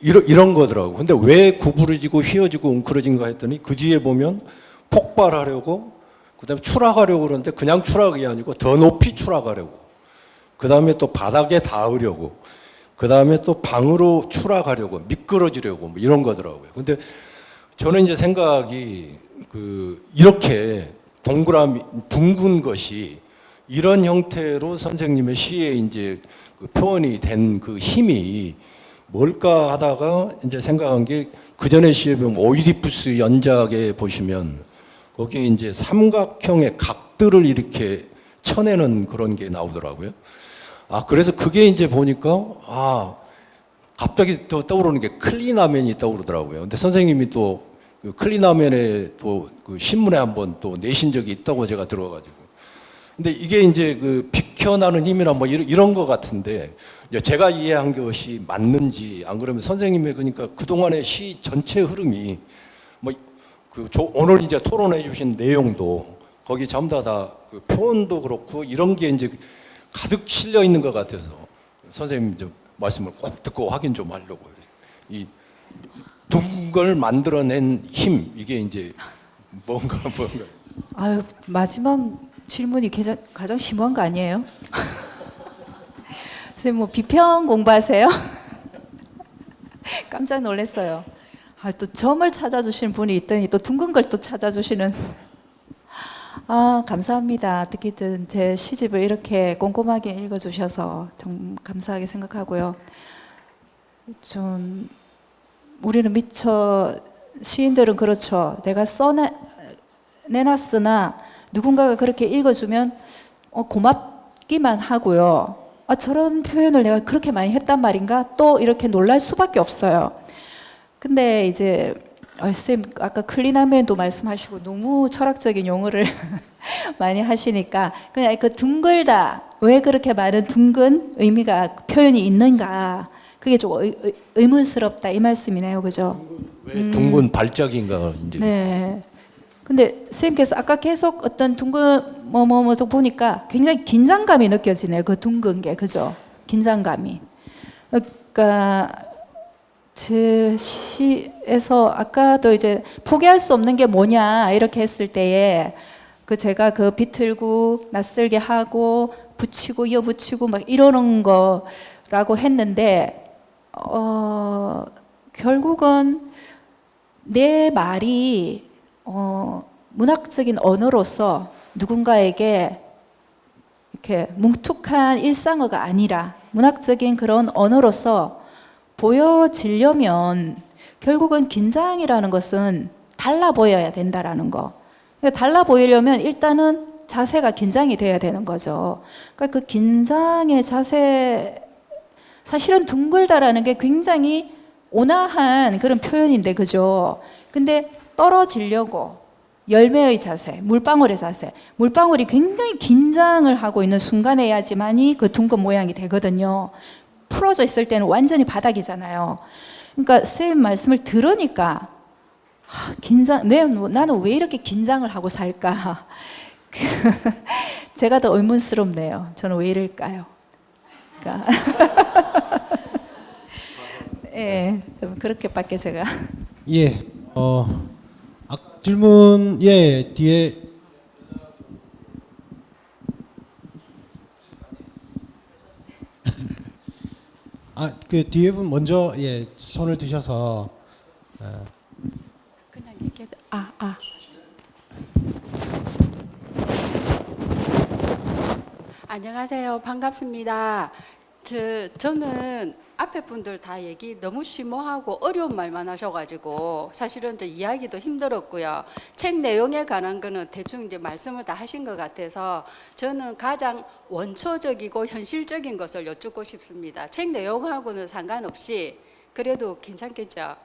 이런 거더라고. 근데 왜 구부러지고 휘어지고 웅크러진가 했더니 그 뒤에 보면 폭발하려고, 그다음에 추락하려고 그러는데 그냥 추락이 아니고 더 높이 추락하려고, 그다음에 또 바닥에 닿으려고, 그다음에 또 방으로 추락하려고, 미끄러지려고, 뭐 이런 거더라고요. 근데 저는 이제 생각이 이렇게 동그라미 둥근 것이 이런 형태로 선생님의 시에 이제 그 표현이 된 그 힘이 뭘까 하다가 이제 생각한 게, 그 전에 시에 보면 오이디푸스 연작에 보시면 거기에 이제 삼각형의 각들을 이렇게 쳐내는 그런 게 나오더라고요. 그래서 그게 이제 보니까 갑자기 또 떠오르는 게 클리나멘이 떠오르더라고요. 근데 선생님이 또 그 클리나멘에 또 그 신문에 한번 또 내신 적이 있다고 제가 들어가지고. 근데 이게 이제 그 비켜나는 힘이나 뭐 이런 거 같은데, 제가 이해한 것이 맞는지, 안 그러면 선생님의 그러니까 그동안의 시 전체 흐름이 오늘 이제 토론해 주신 내용도 거기 전부 다그 표현도 그렇고 이런 게 이제 가득 실려 있는 것 같아서 선생님 좀 말씀을 꼭 듣고 확인 좀 하려고요. 이 둥걸 만들어낸 힘 이게 이제 뭔가. 아유, 마지막 질문이 가장 심오한 거 아니에요? 선생님 뭐 비평 공부하세요? 깜짝 놀랐어요. 아, 또 점을 찾아주시는 분이 있더니 또 둥근 걸 또 찾아주시는. 아, 감사합니다. 어떻게든 제 시집을 이렇게 꼼꼼하게 읽어주셔서 좀 감사하게 생각하고요. 좀 우리는 미처 시인들은 그렇죠. 내가 내놨으나 누군가가 그렇게 읽어주면 고맙기만 하고요. 아, 저런 표현을 내가 그렇게 많이 했단 말인가? 또 이렇게 놀랄 수밖에 없어요. 근데 이제 선생님 아까 클린하면도 말씀하시고 너무 철학적인 용어를 많이 하시니까 그냥 그 둥글다, 왜 그렇게 많은 둥근 의미가 표현이 있는가, 그게 좀 의문스럽다 이 말씀이네요, 그죠? 왜 둥근 발작인가 이제. 네. 근데 선생님께서 아까 계속 어떤 둥근 뭐도 보니까 굉장히 긴장감이 느껴지네요. 그 둥근 게, 그죠? 긴장감이. 그러니까 제 시에서 아까도 이제 포기할 수 없는 게 뭐냐 이렇게 했을 때에 그 제가 그 비틀고 낯설게 하고 붙이고 이어붙이고 막 이러는 거라고 했는데 결국은 내 말이 문학적인 언어로서 누군가에게 이렇게 뭉툭한 일상어가 아니라 문학적인 그런 언어로서 보여지려면 결국은 긴장이라는 것은 달라 보여야 된다라는 거. 달라 보이려면 일단은 자세가 긴장이 돼야 되는 거죠. 그러니까 그 긴장의 자세, 사실은 둥글다라는 게 굉장히 온화한 그런 표현인데, 그죠? 근데 떨어지려고 열매의 자세, 물방울의 자세, 물방울이 굉장히 긴장을 하고 있는 순간에야지만이 그 둥근 모양이 되거든요. 풀어져 있을 때는 완전히 바닥이잖아요. 그러니까 선생님 말씀을 들으니까 나는 왜 이렇게 긴장을 하고 살까? 제가 더 의문스럽네요. 저는 왜 이럴까요? 그러니까 예, 좀 그렇게밖에 제가. 예, 아까 질문 뒤에 그 뒤에 분 먼저 손을 드셔서 그냥 얘기해도 안녕하세요. 반갑습니다. 저는 앞에 분들 다 얘기 너무 심오하고 어려운 말만 하셔가지고 사실은 저 이야기도 힘들었고요. 책 내용에 관한 거는 대충 이제 말씀을 다 하신 것 같아서 저는 가장 원초적이고 현실적인 것을 여쭙고 싶습니다. 책 내용하고는 상관없이 그래도 괜찮겠죠?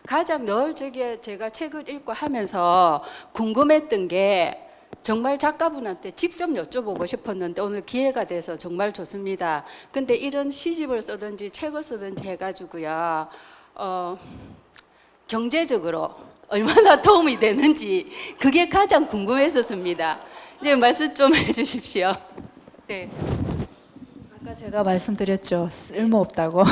가장 늘 제가 책을 읽고 하면서 궁금했던 게 정말 작가분한테 직접 여쭤보고 싶었는데 오늘 기회가 돼서 정말 좋습니다. 근데 이런 시집을 쓰든지 책을 쓰든지 해가지고요, 경제적으로 얼마나 도움이 되는지 그게 가장 궁금했었습니다. 네, 말씀 좀 해주십시오. 네. 아까 제가 말씀드렸죠. 쓸모없다고.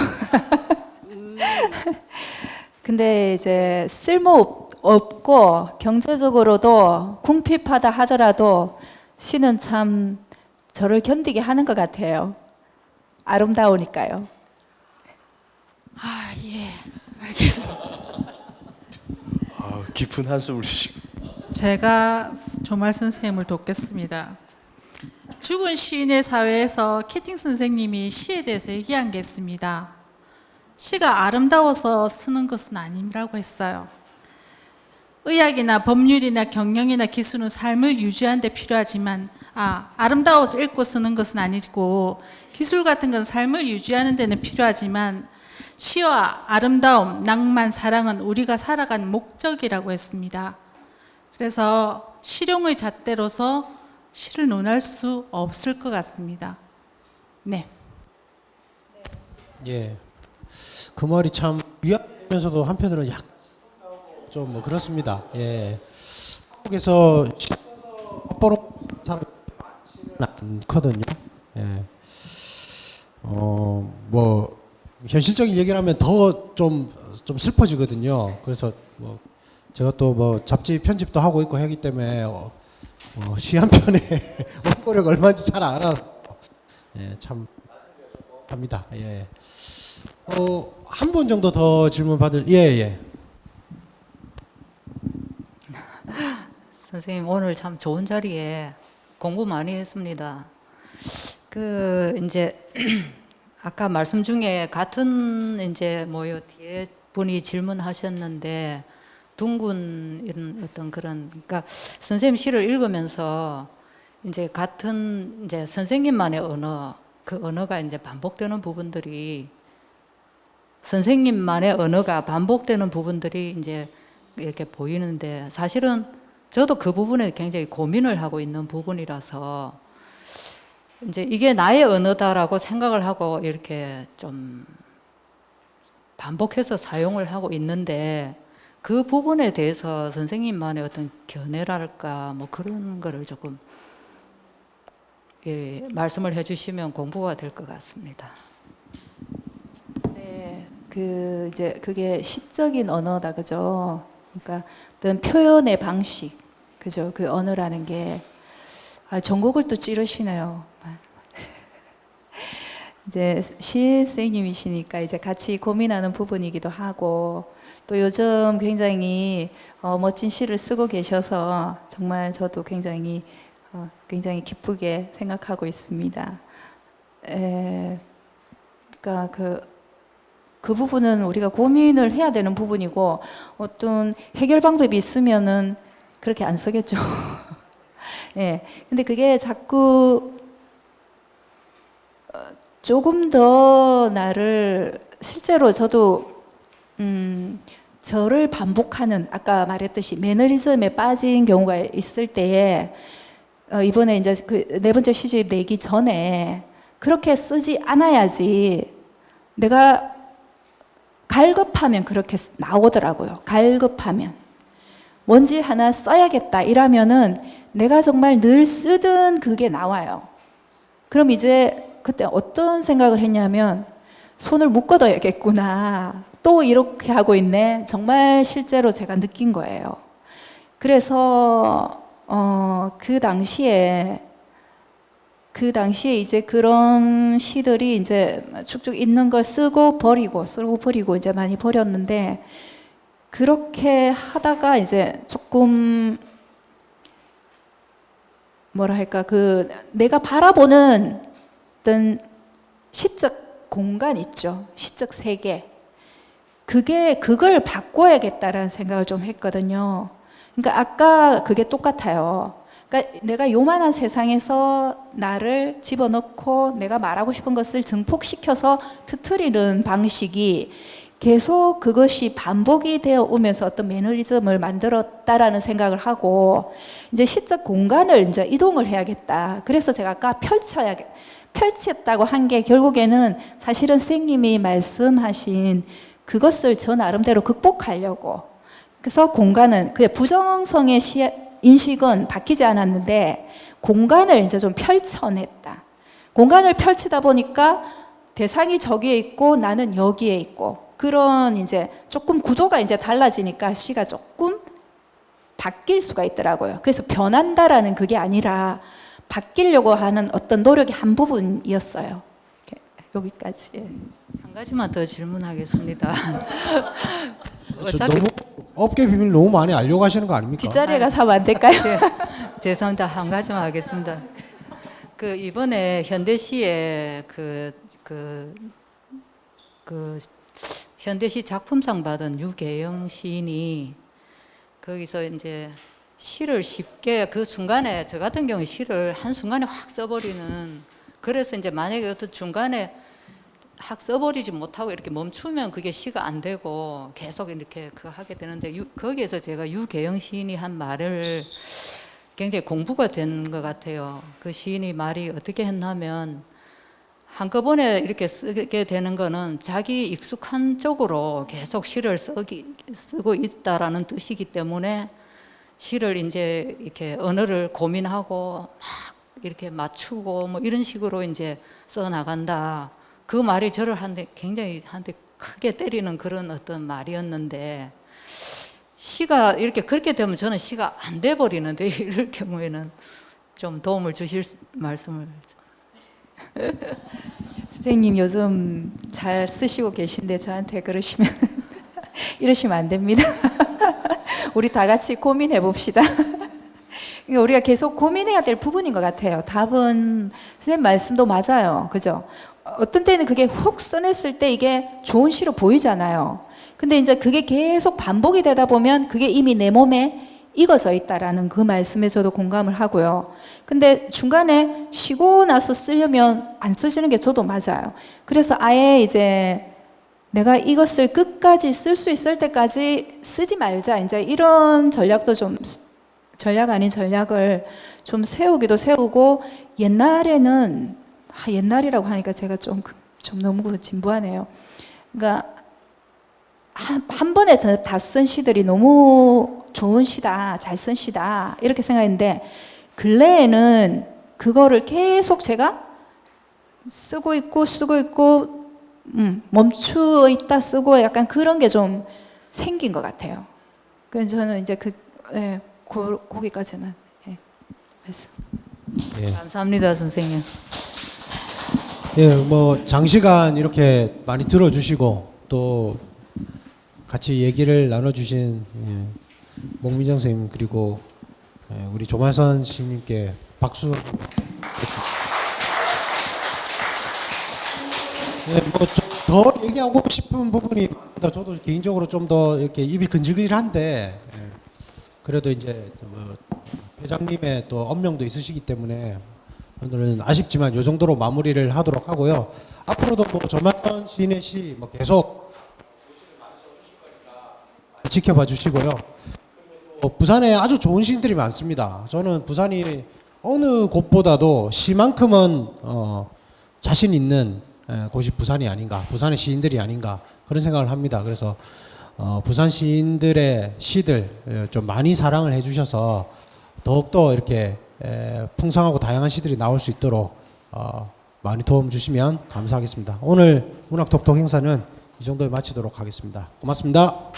근데 이제 쓸모없고 경제적으로도 궁핍하다 하더라도 시는 참 저를 견디게 하는 것 같아요. 아름다우니까요. 예, 알겠습니다. 깊은 한숨을 쉬시고. 제가 조말 선생님을 돕겠습니다. 죽은 시인의 사회에서 키팅 선생님이 시에 대해서 얘기한 게 있습니다. 시가 아름다워서 쓰는 것은 아니라고 했어요. 의학이나 법률이나 경영이나 기술은 삶을 유지하는 데 필요하지만 아름다워서 읽고 쓰는 것은 아니고 기술 같은 건 삶을 유지하는 데는 필요하지만 시와 아름다움, 낭만, 사랑은 우리가 살아가는 목적이라고 했습니다. 그래서 실용의 잣대로서 시를 논할 수 없을 것 같습니다. 네. 예, 그 말이 참 위안되면서도 한편으로는 약간 좀 뭐 그렇습니다. 예, 한국에서 않거든요. 예. 뭐 현실적인 얘기를 하면 더 좀 슬퍼지거든요. 그래서 뭐 제가 또 뭐 잡지 편집도 하고 있고 하기 때문에 시 한 편에 원고료가 얼마인지 잘 알아서 예, 참 합니다. 예. 한 분 정도 더 질문 받을 예. 선생님 오늘 참 좋은 자리에 공부 많이 했습니다. 그 이제 아까 말씀 중에 같은 이제 뭐요 뒤에 분이 질문하셨는데 둥근 이런 어떤 그런 그러니까 선생님 시를 읽으면서 이제 같은 이제 선생님만의 언어 그 언어가 이제 반복되는 부분들이 선생님만의 언어가 반복되는 부분들이 이제 이렇게 보이는데 사실은 저도 그 부분에 굉장히 고민을 하고 있는 부분이라서 이제 이게 나의 언어다라고 생각을 하고 이렇게 좀 반복해서 사용을 하고 있는데 그 부분에 대해서 선생님만의 어떤 견해랄까 뭐 그런 거를 조금 예, 말씀을 해주시면 공부가 될 것 같습니다. 네, 그 이제 그게 시적인 언어다, 그죠? 그러니까 어떤 표현의 방식, 그죠? 그 언어라는 게 전곡을 또 찌르시네요. 이제 시 선생님이시니까 이제 같이 고민하는 부분이기도 하고 또 요즘 굉장히 멋진 시를 쓰고 계셔서 정말 저도 굉장히 기쁘게 생각하고 있습니다. 그러니까 그 부분은 우리가 고민을 해야 되는 부분이고 어떤 해결 방법이 있으면은 그렇게 안 쓰겠죠. 예. 근데 그게 자꾸 조금 더 나를 실제로 저도 저를 반복하는 아까 말했듯이 매너리즘에 빠진 경우가 있을 때에 이번에 이제 그 네 번째 시집 내기 전에 그렇게 쓰지 않아야지 내가 갈급하면 그렇게 나오더라고요. 갈급하면 뭔지 하나 써야겠다 이러면은 내가 정말 늘 쓰던 그게 나와요. 그럼 이제 그때 어떤 생각을 했냐면 손을 묶어둬야겠구나. 또 이렇게 하고 있네. 정말 실제로 제가 느낀 거예요. 그래서 그 당시에 이제 그런 시들이 이제 쭉쭉 있는 걸 쓰고 버리고 이제 많이 버렸는데 그렇게 하다가 이제 조금 뭐랄까 내가 바라보는 어떤 시적 공간 있죠. 시적 세계. 그걸 바꿔야겠다라는 생각을 좀 했거든요. 그러니까 아까 그게 똑같아요. 그러니까 내가 요만한 세상에서 나를 집어넣고 내가 말하고 싶은 것을 증폭시켜서 터뜨리는 방식이 계속 그것이 반복이 되어 오면서 어떤 매너리즘을 만들었다라는 생각을 하고 이제 시적 공간을 이제 이동을 해야겠다. 그래서 제가 아까 펼쳤다고 한 게 결국에는 사실은 선생님이 말씀하신 그것을 저 나름대로 극복하려고. 그래서 공간은 그 부정성의 인식은 바뀌지 않았는데 공간을 이제 좀 펼쳐냈다. 공간을 펼치다 보니까 대상이 저기에 있고 나는 여기에 있고 그런 이제 조금 구도가 이제 달라지니까 시가 조금 바뀔 수가 있더라고요. 그래서 변한다라는 그게 아니라 바뀌려고 하는 어떤 노력의 한 부분이었어요. 여기까지. 한 가지만 더 질문하겠습니다. 너무 업계 비밀 너무 많이 알려고 하시는 거 아닙니까? 뒷자리에 가서 하면 안 될까요? 죄송합니다. 한 가지만 하겠습니다. 그 이번에 현대시에 그 현대시 작품상 받은 유계영 시인이 거기서 이제 시를 쉽게 그 순간에 저 같은 경우 시를 한 순간에 확 써버리는 그래서 이제 만약에 어떤 중간에 확 써버리지 못하고 이렇게 멈추면 그게 시가 안 되고 계속 이렇게 그거 하게 되는데 거기에서 제가 유계영 시인이 한 말을 굉장히 공부가 된 것 같아요. 그 시인이 말이 어떻게 했냐면 한꺼번에 이렇게 쓰게 되는 거는 자기 익숙한 쪽으로 계속 시를 쓰고 있다라는 뜻이기 때문에 시를 이제 이렇게 언어를 고민하고 막 이렇게 맞추고 뭐 이런 식으로 이제 써 나간다. 그 말이 저를 굉장히 한테 크게 때리는 그런 어떤 말이었는데 시가 이렇게 그렇게 되면 저는 시가 안 돼 버리는데 이럴 경우에는 좀 도움을 주실 말씀을. 선생님 요즘 잘 쓰시고 계신데 저한테 그러시면 이러시면 안 됩니다. 우리 다 같이 고민해 봅시다. 그러니까 우리가 계속 고민해야 될 부분인 것 같아요. 답은 선생님 말씀도 맞아요. 그죠? 어떤 때는 그게 훅 써냈을 때 이게 좋은 시로 보이잖아요. 근데 이제 그게 계속 반복이 되다 보면 그게 이미 내 몸에 익어져 있다라는 그 말씀에 저도 공감을 하고요. 근데 중간에 쉬고 나서 쓰려면 안 쓰시는 게 저도 맞아요. 그래서 아예 이제 내가 이것을 끝까지 쓸 수 있을 때까지 쓰지 말자. 이제 이런 전략도 좀 전략 아닌 전략을 좀 세우기도 세우고 옛날에는 옛날이라고 하니까 제가 좀 너무 진부하네요. 그러니까 한 번에 다 쓴 시들이 너무 좋은 시다, 잘 쓴 시다 이렇게 생각했는데 근래에는 그거를 계속 제가 쓰고 있고 멈추어 있다 쓰고 약간 그런 게 좀 생긴 것 같아요. 그래서 저는 이제 거기까지만 말씀. 예. 감사합니다, 선생님. 예, 뭐 장시간 이렇게 많이 들어주시고 또 같이 얘기를 나눠주신 목민정 선생님 그리고 우리 조말선 시인님께 박수. 예, 뭐 좀 더 얘기하고 싶은 부분이 저도 개인적으로 좀 더 이렇게 입이 근질근질한데 그래도 이제 뭐 회장님의 또 엄명도 있으시기 때문에 오늘은 아쉽지만 이 정도로 마무리를 하도록 하고요. 앞으로도 뭐 조말선 시인의 시 뭐 계속 지켜봐 주시고요. 부산에 아주 좋은 시인들이 많습니다. 저는 부산이 어느 곳보다도 시만큼은 자신 있는 곳이 부산이 아닌가, 부산의 시인들이 아닌가 그런 생각을 합니다. 그래서 부산 시인들의 시들 좀 많이 사랑을 해주셔서 더욱더 이렇게 풍성하고 다양한 시들이 나올 수 있도록 많이 도움 주시면 감사하겠습니다. 오늘 문학톡톡 행사는 이 정도에 마치도록 하겠습니다. 고맙습니다.